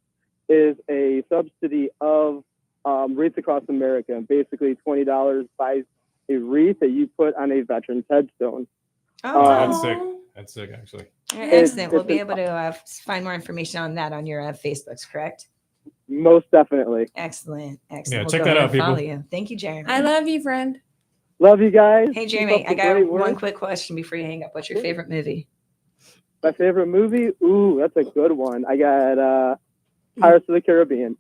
is a subsidy of Wreaths Across America. And basically, $20 buys a wreath that you put on a veteran's headstone. That's sick. That's sick, actually. Excellent. We'll be able to find more information on that on your Facebooks, correct? Most definitely. Excellent. Excellent. Yeah, We'll check go that ahead out, and follow people. you. Thank you, Jeremy. I love you, friend. Love you guys. Hey, Keep Jeremy, up I the got great one work. quick question before you hang up. What's your favorite movie? My favorite movie? Ooh, that's a good one. I got Pirates of the Caribbean.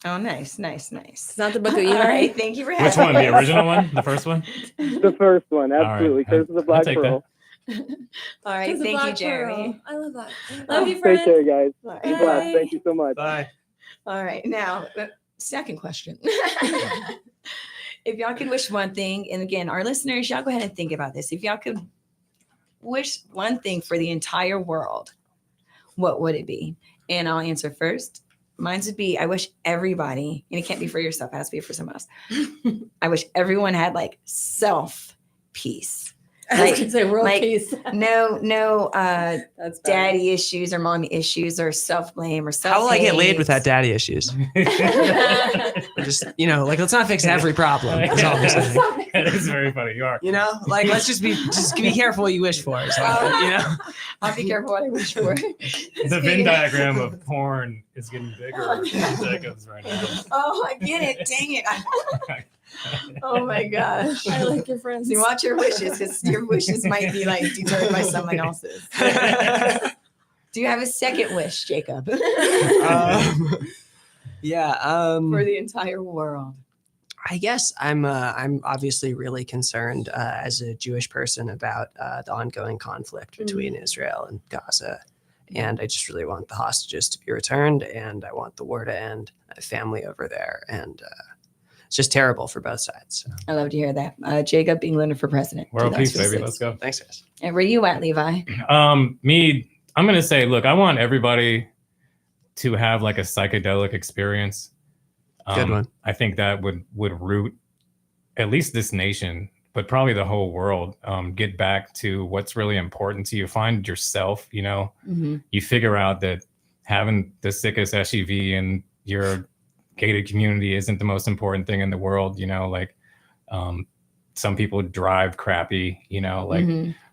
Oh, nice. It's not the book of All Eli. right, thank you for having Which one? me. The original one? The first one? The first one, right. absolutely. Curse of the Black take that. Pearl. All right, Kiss the thank you, Black Jeremy. Pearl. I love that. Love you, Take friend. care, guys. Bye. Be blessed. Thank you so much. Bye. All right, now, second question. If y'all could wish one thing, and again, our listeners, y'all go ahead and think about this. If y'all could wish one thing for the entire world, what would it be? And I'll answer first. Mine's would be, I wish everybody, and it can't be for yourself, it has to be for someone else. I wish everyone had like self peace. I was gonna say world peace. no That's bad. daddy issues or mommy issues or self-blame or self. How will I get laid without daddy issues? Just, let's not fix every problem. That's all I'm saying. That is very funny. You are. Let's just be careful what you wish for. So, I'll be careful what I wish for. The Venn diagram of porn is getting bigger as it goes right now. Oh, I get it. Dang it. Oh my gosh. I like your friends. So watch your wishes because your wishes might be like deterred by someone else's. Do you have a second wish, Jacob? for For the entire world. I guess I'm obviously really concerned as a Jewish person about the ongoing conflict between Israel and Gaza. And I just really want the hostages to be returned, and I want the war to end. I have family over there, and it's just terrible for both sides. So. I love to hear that. Jacob Englander for president. World peace, baby. 2026. Let's go. Thanks, guys. And where you at, Levi? I'm going to say, look, I want everybody to have like a psychedelic experience. Good one. I think that would root at least this nation, but probably the whole world, get back to what's really important to you. Find yourself, you figure out that having the sickest SUV in your gated community isn't the most important thing in the world. Some people drive crappy,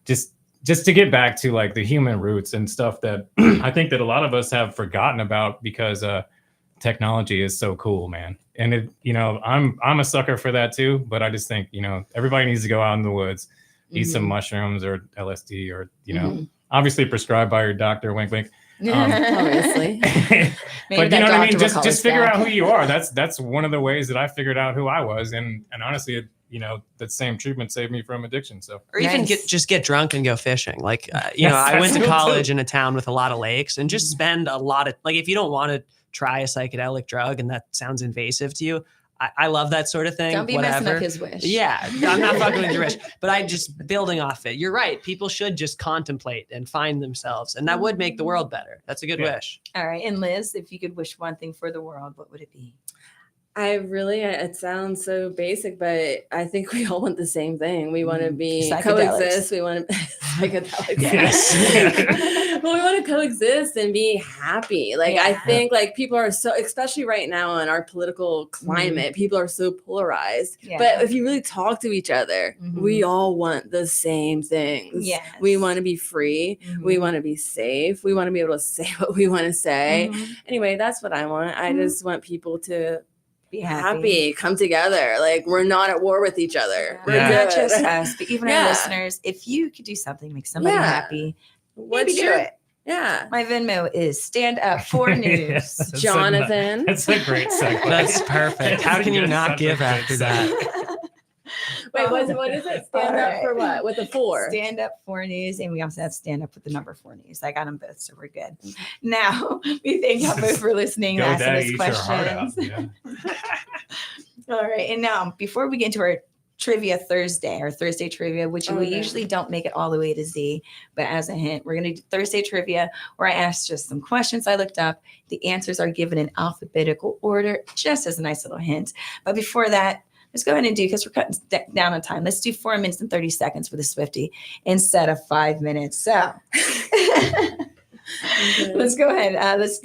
just to get back to like the human roots and stuff that I think that a lot of us have forgotten about because technology is so cool, man. And I'm a sucker for that too, but I just think, everybody needs to go out in the woods, eat some mushrooms or LSD or, obviously prescribed by your doctor, wink, wink. Obviously. But you know what I mean? Just figure out who you are. That's one of the ways that I figured out who I was. And honestly, that same treatment saved me from addiction. So, or even get drunk and go fishing. I went to college in a town with a lot of lakes, and just spend a lot of, if you don't want to try a psychedelic drug and that sounds invasive to you, I love that sort of thing. Don't be whatever. messing up his wish. Yeah, I'm not fucking with your wish, but I just building off it. You're right. People should just contemplate and find themselves, and that would make the world better. That's a good wish. All right. And Liz, if you could wish one thing for the world, what would it be? It sounds so basic, but I think we all want the same thing. We want to be Psychedelics. coexist. We want to psychedelics. Yes. Well, we want to coexist and be happy. I think people are so, especially right now in our political climate, people are so polarized. Yeah. But if you really talk to each other, we all want the same things. Yes. We want to be free. We want to be safe. We want to be able to say what we want to say. Anyway, that's what I want. I just want people to be happy, come together. We're not at war with each other. We're Not good. just us, but even our listeners. If you could do something to make somebody happy, maybe do it. Yeah. My Venmo is Stand Up for News. Yes, Jonathan. That's a great segue. That's perfect. How can you not give after that? Wait, what is it? Stand up for what? With the 4? Stand Up for News, and we also have Stand Up with the number 4 News. I got them both, so we're good. Now, we thank y'all both for listening and asking us questions. All right, and now before we get into our Trivia Thursday, or Thursday Trivia, which we usually don't make it all the way to Z, but as a hint, we're going to do Thursday Trivia, where I asked just some questions I looked up. The answers are given in alphabetical order, just as a nice little hint. But before that, let's go ahead and do, because we're cutting down on time, let's do 4 minutes and 30 seconds for the Swiftie instead of 5 minutes. So let's go ahead. Let's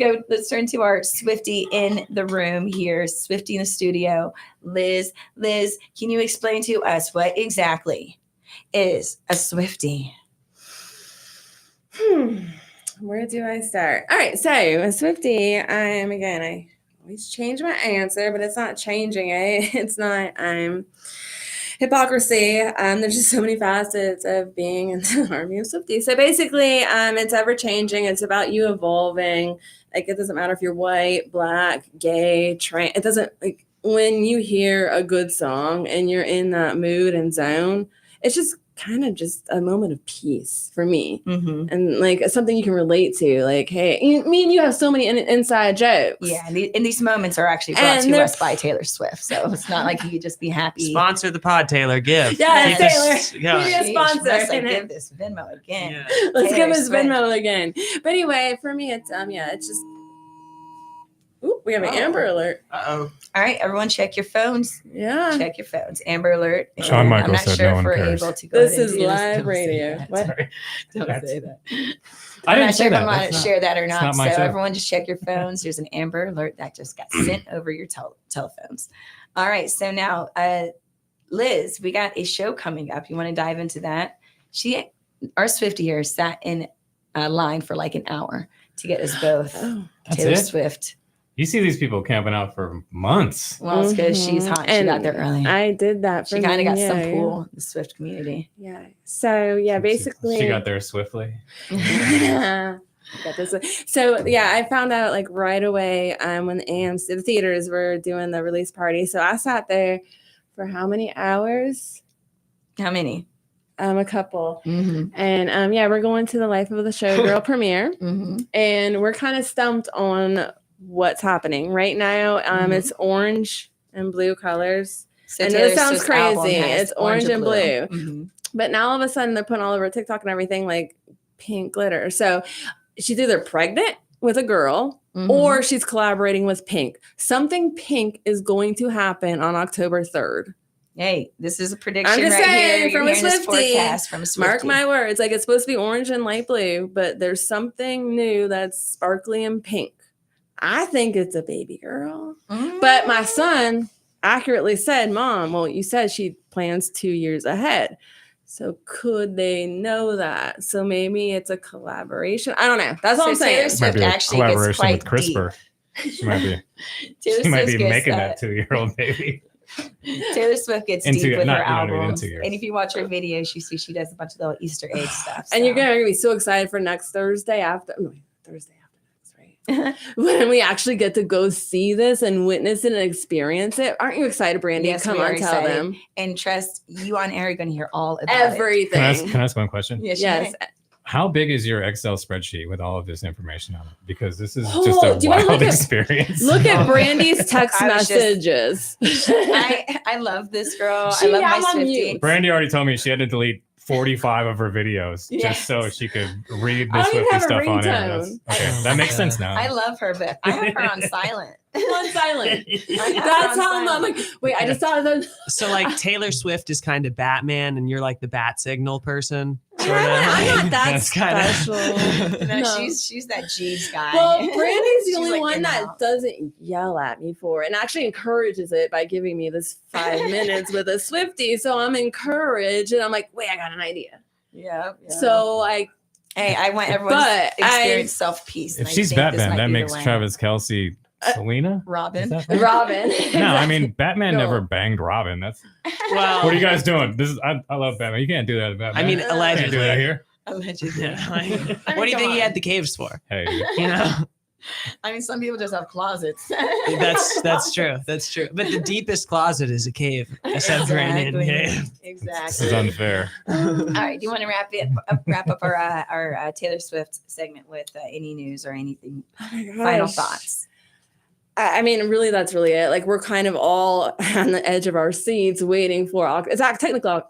turn to our Swiftie in the room here, Swiftie in the studio. Liz, can you explain to us what exactly is a Swiftie? Where do I start? All right, so a Swiftie, I always change my answer, but it's not changing it. It's not, hypocrisy. There's just so many facets of being in the army of Swifties. So basically, it's ever changing. It's about you evolving. Like, it doesn't matter if you're white, black, gay, trans. It doesn't, like, when you hear a good song and you're in that mood and zone, it's just kind of just a moment of peace for me. And like, it's something you can relate to. Like, hey, me and you have so many inside jokes. Yeah, and these moments are actually brought to us by Taylor Swift. So it's not like you could just be happy. Sponsor the pod, Taylor. Give. Yeah, Taylor. Yeah. Be a sponsor. Let's give this Venmo again. Yeah. Let's Taylor give this Swift. Venmo again. But anyway, for me, it's it's just. Ooh, we have an Amber Alert. All right, everyone, check your phones. Yeah, check your phones. Amber Alert. Shawn And Michaels I'm not said sure no if one we're cares. able to go. This ahead is and do live Don't say radio. that. What? Sorry. Don't That's- say that. I I'm didn't not say sure if that. I'm going That's to not- share that or it's not. not So my show. everyone, just check your phones. There's an Amber Alert that just got sent over your telephones. All right, so now, Liz, we got a show coming up. You want to dive into that? Our Swiftie here sat in a line for like an hour to get us both That's Taylor it? Swift. You see these people camping out for months. Well, it's because she's hot. She And got there early. I did that. She for kind of me, got some yeah. pull in the Swift community. Yeah. So yeah, basically. She got there swiftly. Yeah. Got this. So yeah, I found out like right away when the theaters were doing the release party. So I sat there for how many hours? How many? A couple. And yeah, we're going to the Life of the Showgirl premiere, and we're kind of stumped on what's happening right now. It's orange and blue colors. So I know Taylor this sounds Swift's album crazy. has It's orange and blue. Mhm. But now all of a sudden they're putting all over TikTok and everything like pink glitter. So she's either pregnant with a girl or she's collaborating with Pink. Something Pink is going to happen on October 3rd. Hey, this is a prediction I'm just right saying here. from You're a hearing this Swiftie. forecast from a Swiftie. Mark my words. Like, it's supposed to be orange and light blue, but there's something new that's sparkly and pink. I think it's a baby girl. But my son accurately said, Mom, well, you said she plans 2 years ahead. So could they know that? So maybe it's a collaboration. I don't know. That's all I'm saying. Taylor Swift Might be a actually gets collaboration quite with CRISPR. She might be. Taylor She might Swift be gets making that. that 2-year-old baby. Taylor Swift gets In 2 deep years, with not, her you know what I mean, in albums. 2 years. And if you watch her videos, you see she does a bunch of little Easter egg stuff. And you're going to be so excited for next Thursday after. No, Thursday after next, right? When we actually get to go see this and witness it and experience it. Aren't you excited, Brandy? Yes, Come we are on, tell excited. them. And trust you on air are going to hear all about Everything. Can I ask one question? Yes. Yes. How big is your Excel spreadsheet with all of this information on it? Because this is Oh, just a do you wanna wild look at- experience. Look at Brandy's text I was just- messages. I love this girl. She I love had my on Swiftie. mute. Brandy already told me she had to delete 45 of her videos Yes. just so she could read the I don't even Swiftie have a stuff on air. ringtone. Okay, that makes sense now. I love her, but I have her on silent. on silent. I have her That's on how I'm silent. like, wait, I just saw the. So like Taylor Swift is kind of Batman, and you're like the bat signal person. Sorta. I'm not that That's kinda- special. No, No. she's that Jeeves guy. Well, Brandy's the She's only like, one "Get that out." doesn't yell at me for it and actually encourages it by giving me this 5 minutes with a Swiftie. So I'm encouraged and I'm like, wait, I got an idea. Yeah. So like, Hey, I want everyone But to experience self-peace. If and I she's think this Batman, might that be the makes way. Travis Kelce Selena. Robin. Is that right? Robin. No, I mean Batman No. never banged Robin. That's Well, what are you guys doing? This is I love Batman. You can't do that to Batman. I mean, You can't allegedly. do that here. Allegedly. Yeah, like, I mean, what do you come think he on. had the caves for? Hey, You know, I mean, some people just have closets. that's true. That's true. But the deepest closet is a cave, except for an Exactly. cave. Exactly. this is unfair. All right. Do you want to wrap up our Taylor Swift segment with any news or anything? Final gosh. thoughts. I mean, really, that's really it. Like, we're kind of all on the edge of our seats waiting for it's technically we're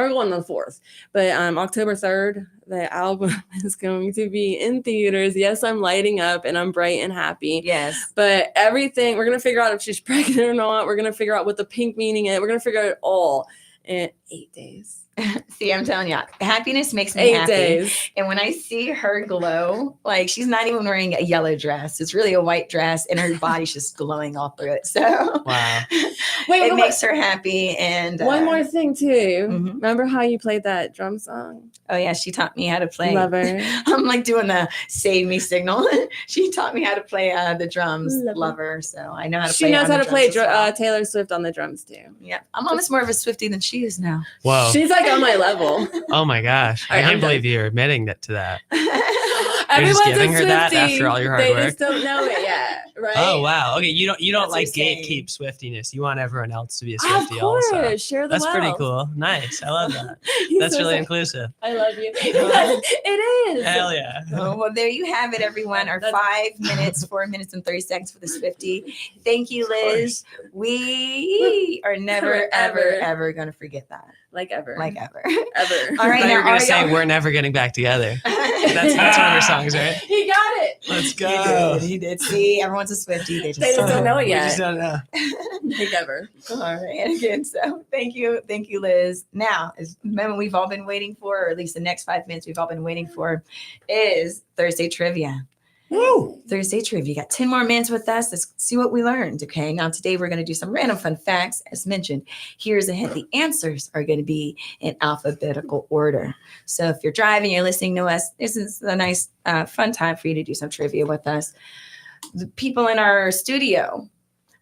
going on the 4th, but October 3rd, the album is going to be in theaters. Yes, I'm lighting up and I'm bright and happy. Yes. But everything, we're going to figure out if she's pregnant or not. We're going to figure out what the pink meaning is. We're going to figure out it all in 8 days. See, I'm telling you, happiness makes me 8 happy. days. And when I see her glow, like she's not even wearing a yellow dress. It's really a white dress and her body's just glowing all through it. So Wow. Wait, it but makes her happy. And one more thing too. Mhm. Remember how you played that drum song? Oh yeah, she taught me how to play. Lover. I'm like doing the save me signal. She taught me how to play the drums, Lover. So I know how to play. She knows on how the to play drums as well. Taylor Swift on the drums too. Yeah, I'm almost more of a Swiftie than she is now. Whoa. She's like on my level. Oh my gosh. I All right, can't I'm believe you're admitting that to that. You're just Everyone's giving a her that Swiftie. after all your hard They work. just don't know it yet, right? Oh wow. Okay, you don't That's like what I'm gatekeep Swiftiness. You want everyone else to be a Of Swiftie also. course, share the That's pretty wealth. cool. Nice. I love that. He's That's so really sad. inclusive. I love you. It is. Hell yeah. Oh, well, there you have it, everyone. Our 5 minutes, 4 minutes, and 30 seconds for the Swiftie. Thank you, Liz. We are never, ever, ever going to forget that. Like ever. Like ever. Ever. All right, I thought you now were gonna are say y'all- we're never getting back together. That's one of her songs, right? He got it. Let's go. He did. See, everyone's a Swiftie. They just don't know it We yet. just don't know. Like ever. All right. And again, so thank you, Liz. Now, is the moment we've all been waiting for, or at least the next 5 minutes we've all been waiting for, is Thursday trivia. Woo! Thursday trivia. You got 10 more minutes with us. Let's see what we learned. Okay. Now, today we're going to do some random fun facts. As mentioned, here's a hint. The answers are going to be in alphabetical order. So if you're driving, you're listening to us, this is a nice, fun time for you to do some trivia with us. The people in our studio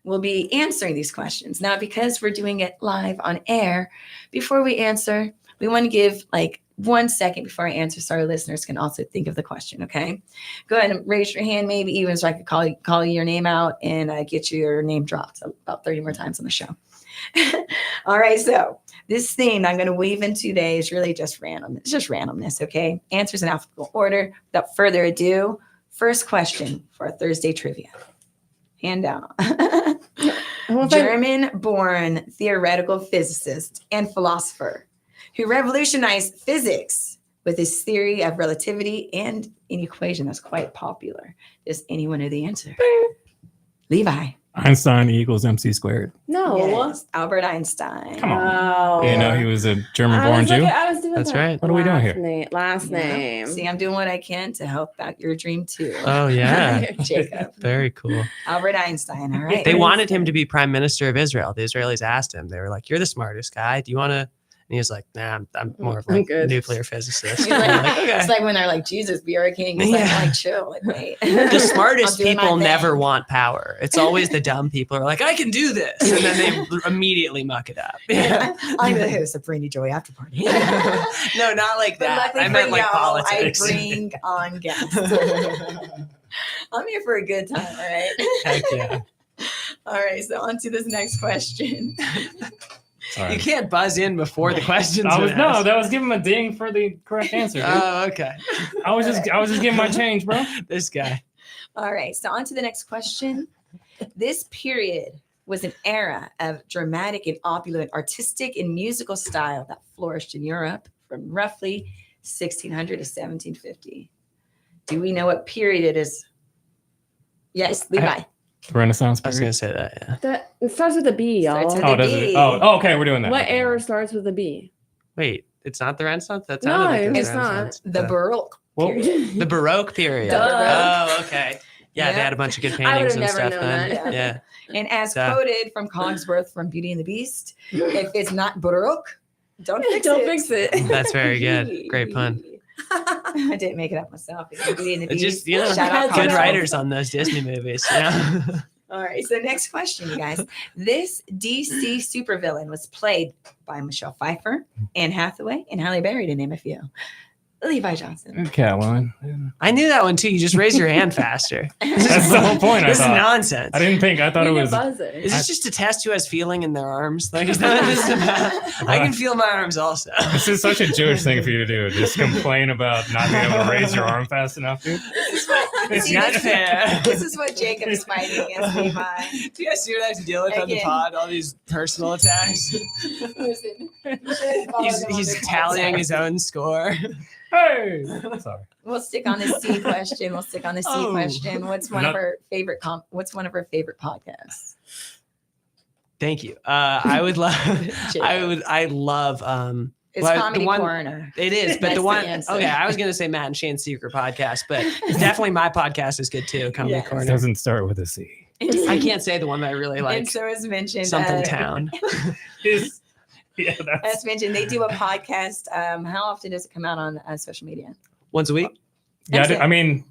will be answering these questions. Now, because we're doing it live on air, before we answer, we want to give like 1 second before I answer so our listeners can also think of the question, okay? Go ahead and raise your hand, maybe even so I could call your name out and get your name dropped about 30 more times on the show. All right, so this theme I'm going to weave in today is really just random. It's just randomness, okay? Answers in alphabetical order. Without further ado, first question for our Thursday trivia. Hand down. German-born theoretical physicist and philosopher who revolutionized physics with his theory of relativity and an equation that's quite popular. Does anyone know the answer? Levi. Einstein equals MC squared. No. Yes, Albert Einstein. Come on. Oh. You know he was a German-born Jew. I was doing That's that. right. What are we doing here? Last Yeah. name. See, I'm doing what I can to help out your dream too. Oh yeah. Jacob. Very cool. Albert Einstein. All right. They wanted him to be prime minister of Israel. The Israelis asked him. They were like, "You're the smartest guy. Do you want to?" And he was like, "Nah, I'm more of like good. nuclear physicist." He's And like, they're like, okay. It's like when they're like, Jesus, be our king. He's Yeah. like, chill. Like, wait. The smartest I'm doing my people thing. never want power. It's always the dumb people who are like, "I can do this," and then they immediately muck it up. Yeah. I'm the host of Brainy Joy After Party. No, not like But that. luckily I for meant like y'all, politics. I bring on guests. I'm here for a good time, all right? Heck yeah. All right, so on to this next question. Sorry. You can't buzz in before the questions. That was giving him a ding for the correct answer. Dude. Oh, okay. I was just giving my change, bro. This guy. All right, so on to the next question. This period was an era of dramatic and opulent artistic and musical style that flourished in Europe from roughly 1600 to 1750. Do we know what period it is? Yes, Levi. Renaissance I was period. gonna say that. Yeah. It starts with a B, y'all. Starts with Oh, a does B. it? Oh, okay, we're doing that. What Okay. era starts with a B? Wait, it's not the Renaissance. That No, sounded like it was it's not. Renaissance. The Baroque Well, period. The Baroque period. The Baroque. Oh, okay. Yeah, they Yeah. had a bunch of good I paintings would've and never stuff known then. that. Yeah. And as Duh. quoted from Cogsworth from Beauty and the Beast, if it's not Baroque, don't fix Don't it. fix it. That's very good. Great pun. I didn't make it up myself. It's Beauty and the It's Beast. just, you know, Shout out good Cogsworth. writers on those Disney movies. You know? All right, so next question, you guys. This DC supervillain was played by Michelle Pfeiffer, Anne Hathaway, and Halle Berry, to name a few. Levi Johnson. Catwoman. I knew that one too. You just raise your hand faster. That's the whole point. This is I thought. nonsense. I didn't think. I thought it Need a was. buzzer. Is this just to test who has feeling in their arms? Like, is that what this is about? I can feel my arms also. This is such a Jewish thing for you to do. Just complain about not being able to raise your arm fast enough, dude. It's See, not this- fair. This is what Jacob's fighting against Levi. Do you guys see what I have to deal with on the Again. pod? All these personal attacks. Listen, you should follow them on He's their tallying podcast. his own score. Hey, sorry. We'll stick on the C question. What's Oh. What's one of her favorite podcasts? Thank you. I would love. Jacob. I love It's Well, the Comedy one- Corner. It is, but That's the one. answer. Okay, I was gonna say Matt and Shane's secret podcast, but definitely my podcast is good too. Comedy Yes. It Corner. doesn't start with a C. I can't say the one that I really like. And so as mentioned, Something Town. Yeah, as mentioned, they do a podcast. How often does it come out on social media? Once a week. Yeah, That's it. I mean,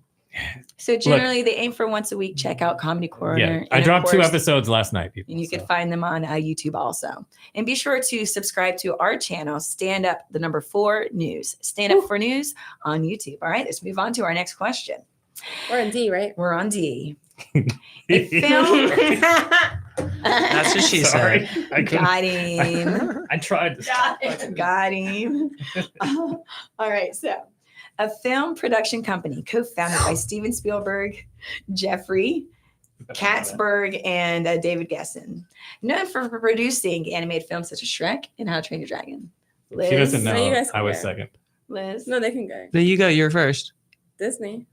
So generally, they aim for once a week. Check out Comedy Corner. yeah. And I of dropped 2 course- episodes last night, people. And you can find them on YouTube also. And be sure to subscribe to our channel, Stand Up, the number 4 News. Stand Up for News on YouTube. All right, let's move on to our next question. We're on D, right? We're on D. A film. That's what she Sorry, said. I couldn't- Got him. I tried. Got him. All right, so a film production company co-founded by Steven Spielberg, Jeffrey Katzberg, and David Gesson, known for producing animated films such as Shrek and How to Train Your Dragon. Liz, She doesn't No, you know. guys I was can second. Liz, No, they can go. No, you go. You're first. Disney.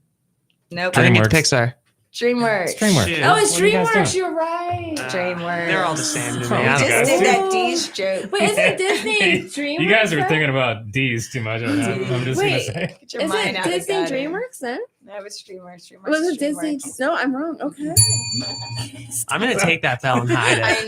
nope. I think it's DreamWorks. Pixar. DreamWorks. DreamWorks. Shit. Oh, it's What are you guys DreamWorks. doing? You're right. DreamWorks. They're all the same to me. Oh, I We don't just guys. did care. that D's joke. Wait, is it Disney DreamWorks? You guys are then? thinking about D's too much right now. I'm just Wait. gonna say. Get your Is mind it out of Disney gutter. DreamWorks then? No, it's DreamWorks. DreamWorks. Was it Disney? DreamWorks. No, I'm wrong. Okay. I'm gonna take that bell and hide I it.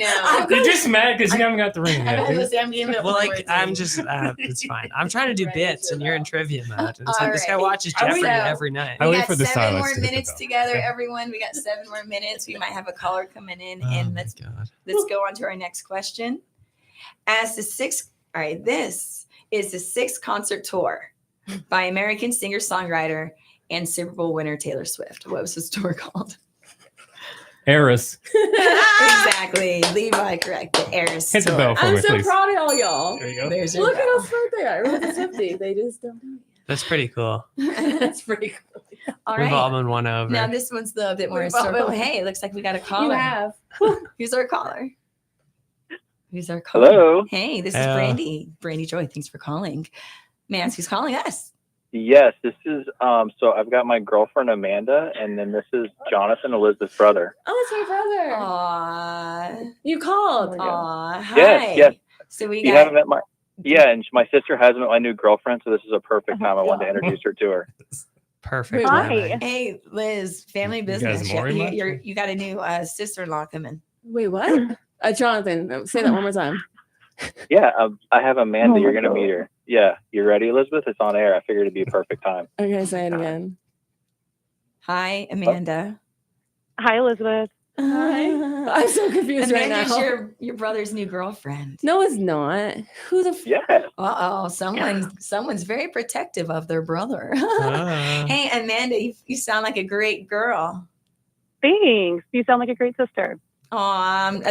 know. You're just mad because you haven't got the ring yet, dude. I'm giving it Well, one like more I'm time. just, it's fine. I'm trying to do bits, and you're in trivia mode. And it's All like this guy right. watches I Jeopardy know. every night. I We wait got for the 7 silence more to hit the minutes bell. together, everyone. We got 7 more minutes. We might have a caller coming in, Oh and my let's God. go on to our next question. As the 6th, all right, this is the 6th concert tour by American singer-songwriter and Super Bowl winner Taylor Swift. What was his tour called? Eris. Exactly, Levi, correct. The Eras Hit the tour. bell for I'm me, so please. proud of all y'all. There you go. There's your Look at bell. how smart they are. Look at the Swifties. They just don't know That's pretty cool. it. That's pretty cool. All We've all right. been won over. Now this one's a bit more We've all historical. been- Hey, it looks like we got a You caller. have. Who's our caller? Who's our caller? Hello. Hey, this is Hello. Brandy. Brandy Joy, thanks for calling. May I ask who's calling us? Yes, this is so I've got my girlfriend Amanda, and then this is Jonathan, Elizabeth's brother. Oh, it's my brother. Aw. You called. Aw. Hi. Yes. So we You got haven't met my and my sister hasn't met my new girlfriend, so this is a perfect time. I wanted to introduce her to her. Perfect. Wait, timing. Hey, Liz, family guys business. mooring much? You got a new sister-in-law coming. Wait, what? Jonathan, say that one more time. Yeah, I have Amanda. You're gonna meet her. Yeah, you ready, Elizabeth? It's on air. I figured it'd be a perfect time. Okay, say it again. Hi, Amanda. Hi, Elizabeth. Hi. I'm so confused right Amanda's now. your brother's new girlfriend. No, it's not. Who the? Yeah. Uh-oh, someone's very protective of their brother. Ah. Hey, Amanda, you sound like a great girl. Thanks. You sound like a great sister.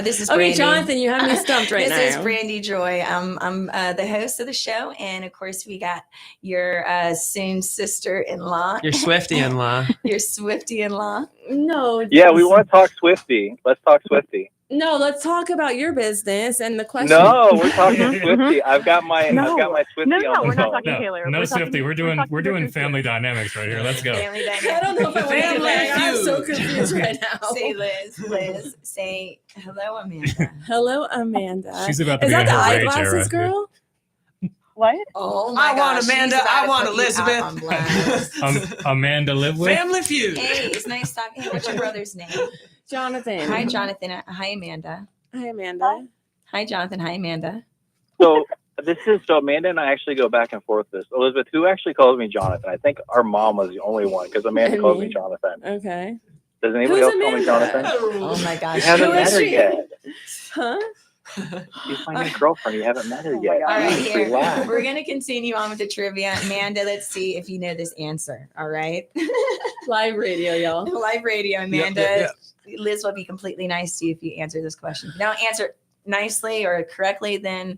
This is Okay, Brandy. Jonathan, you have me stumped right This now. is Brandy Joy. I'm the host of the show, and of course, we got your soon sister-in-law, Your Swifty-in-law. your Swifty-in-law. No. Yeah, we want to talk Swifty. Let's talk Swifty. No, let's talk about your business and the question. No, we're talking Swifty. I've got my Swifty No, on no, the we're not phone. talking No, Taylor. no We're talking- Swifty. We're doing family dynamics right here. Let's go. Family I dynamic. don't know if I want to Family get I'm so feud. confused right now. Say Liz, say hello, Amanda. Hello, Amanda. She's about to Is be that in the her rage eyeglasses era, dude. girl? What? Oh my I want gosh, Amanda. she's about I to want put you out Elizabeth. on blast. Amanda live with. Family Feud. Hey, it's nice talking. Hey, what's your brother's name? Jonathan. Hi, Jonathan. Hi, Amanda. Hi, Amanda. Hi, Jonathan. Hi, Amanda. So Amanda and I actually go back and forth this. Elizabeth, who actually calls me Jonathan? I think our mom was the only one because Amanda And calls me. me Jonathan. Okay. Does anybody Who's else call me Amanda? Jonathan? Oh my You gosh. haven't Who met is her she? yet. Huh? She's my new girlfriend. You haven't met her Oh my yet. God. All right, here. Relax. We're going to continue on with the trivia. Amanda, let's see if you know this answer. All right. Live radio, y'all. Live radio, Amanda. Yep. Liz will be completely nice to you if you answer this question. If you don't answer nicely or correctly, then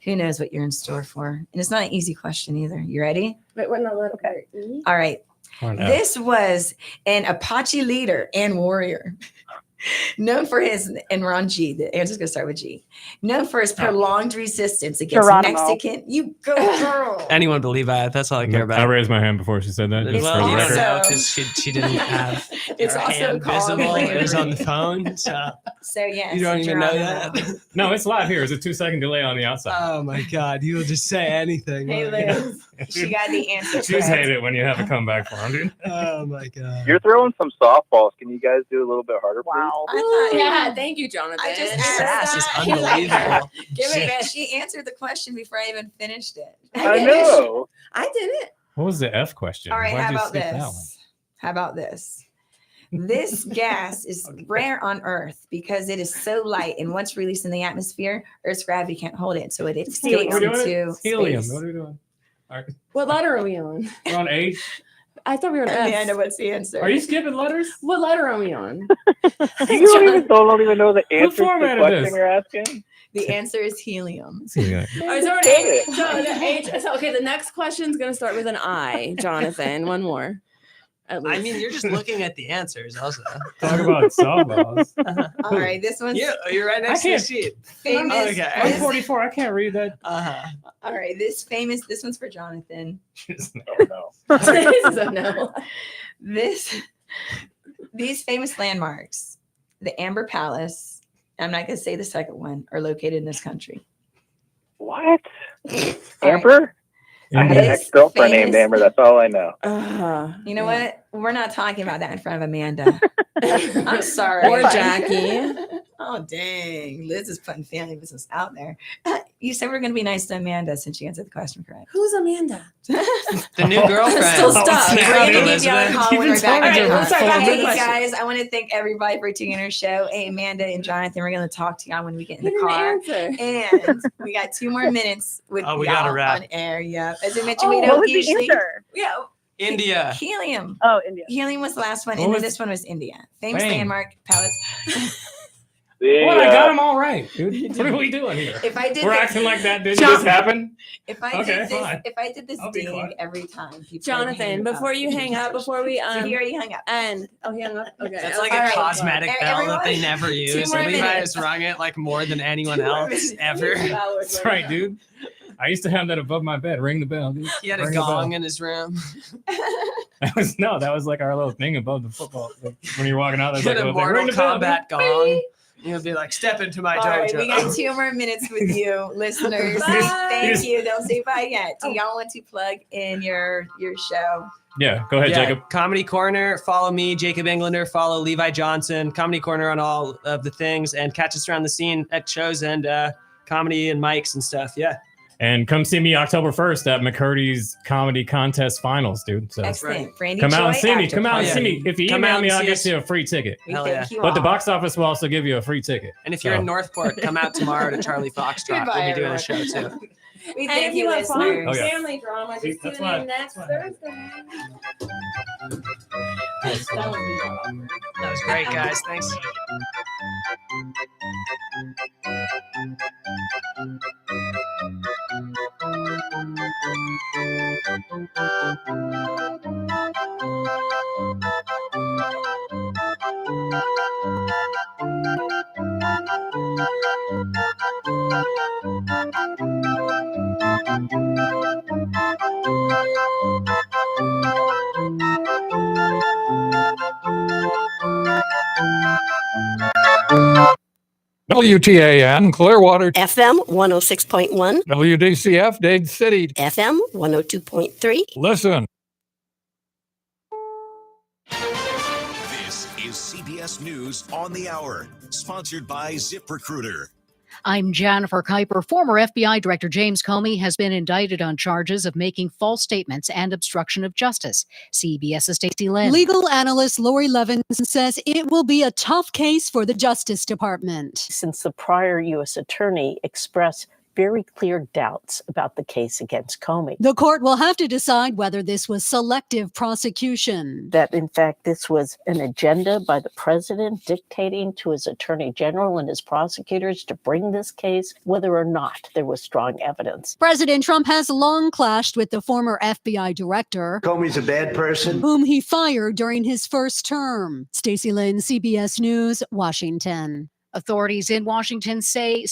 who knows what you're in store for. And it's not an easy question either. You ready? Wait, we're not letter E. All right. Or no. This was an Apache leader and warrior Known for his, and we're on G, the answer's going to start with G. Known for his prolonged resistance against Geronimo. Mexican. You go, girl. Anyone but Levi. That's all I care about. I raised my hand before she said that. It's just for the you don't record. know because she didn't have It's her also hand called visible. It was Larry. on the phone. So So, yes. you don't even know Geronimo. that. No, it's live here. It's a 2-second delay on the outside. Oh my God. You will just say anything. Hey, Liz. She got the answer She's correct. hate it when you have a comeback for him, dude. Oh my God. You're throwing some softballs. Can you guys do a little bit harder, please? Wow. I thought, Yeah, thank you, Jonathan. I just Your ass is asked. unbelievable. Give it back. She answered the question before I even finished it. I know. I did it. What was the F question? All right, Why'd how you about skip that one? this? How about this? This gas is rare on Earth because it is so light, and once released in the atmosphere, Earth's gravity can't hold it, so it escapes We're doing it? into Helium. space. What are we doing? All right. What letter are we on? We're on H. I thought we were on F. Amanda, what's the answer? Are you skipping letters? What letter are we on? You don't even know the answer to the formatted question this? you're asking? The answer is helium. Yeah. Oh, it's already H. So the H. So, okay, the next question is going to start with an I, Jonathan. One more. At least. I mean, you're just looking at the answers also. Talk about softballs. All right, this one's You're right next to the can't- sheet. famous. Okay. I'm 44. I can't read that. Uh-huh. All right, this one's for Jonathan. Just no. This is a no. These famous landmarks, the Amber Palace, I'm not going to say the second one, are located in this country. What? All right. Amber? I had an This ex-girlfriend named famous- Amber. That's all I know. You know what? We're not talking about that in front of Amanda. I'm sorry. Or Jackie. Oh, dang. Liz is putting family business out there. You said we're going to be nice to Amanda since she answered the question correct. Who's Amanda? The new girlfriend. Still stuck. Snap We're it, going to give you a Elizabeth. call when we're back. All right, let's start back to the Hey, question. guys, I want to thank everybody for tuning in our show. Hey, Amanda and Jonathan, we're going to talk to y'all when we get in You the didn't car. answer. And we got 2 more minutes with Oh, we y'all gotta wrap. on air. Yeah. As I mentioned, Oh, we what don't was the usually. answer? Yeah. India. Helium. Oh, India. Helium was the last one, What and was- then this one was India. Famous Bang. landmark palace. Well, I got them all right, dude. What are we doing here? If I did We're this- acting like that didn't just happen. If I Okay, did this, fine. if I did this I'll be ding quiet. every time, people would Jonathan, hang before up. you hang up, before we So he already hung up. end. Oh, he hung up. Okay. That's like All a right. cosmetic bell that they Everyone, never 2 use. more And Levi minutes. has rung it like more than anyone 2 more else minutes. ever. That's right, dude. I used to have that above my bed. Ring the bell, dude. He had a Ring the bell. gong in his room. That was like our little thing above the football. Like, when you're walking out, there's He like had a a little thing. Mortal Ring the bell, Kombat dude. gong. You'll be like, step into my All right, dojo. we got 2 more minutes with you, listeners. Bye. Thank you. Don't say bye yet. Do y'all want to plug in your show? Yeah, go ahead, Yeah, Jacob. Comedy Corner. Follow me, Jacob Englander. Follow Levi Johnson. Comedy Corner on all of the things, and catch us around the scene at shows and comedy and mics and stuff. Yeah. And come see me October 1st at McCurdy's Comedy Contest Finals, dude. So Excellent. Brandy come out and Choi, see me. actor Come out and Yeah. see me. If you Come email out me, and I'll see get us. you a free ticket. We Hell thank yeah. you But the all. box office will also give you a free ticket. And if you're in So- Northport, come out tomorrow to Charlie Foxtrot. Goodbye, We'll be doing a everyone. show too. We And thank if you, you want fun listeners. Oh, yeah. family drama, See, just that's tune why- in next that's why- Thursday. That was great, guys. Thanks. WTAN, Clearwater, FM 106.1, WDCF, Dade City. FM 102.3. Listen. This is CBS News on the Hour, sponsored by ZipRecruiter. I'm Jennifer Kuiper. Former FBI Director James Comey has been indicted on charges of making false statements and obstruction of justice. CBS's Stacey Lynn. Legal analyst Lori Levinson says it will be a tough case for the Justice Department. Since the prior U.S. attorney expressed very clear doubts about the case against Comey. The court will have to decide whether this was selective prosecution. That, in fact, this was an agenda by the president dictating to his attorney general and his prosecutors to bring this case, whether or not there was strong evidence. President Trump has long clashed with the former FBI director, Comey's a bad person, whom he fired during his first term. Stacey Lynn, CBS News, Washington. Authorities in Washington say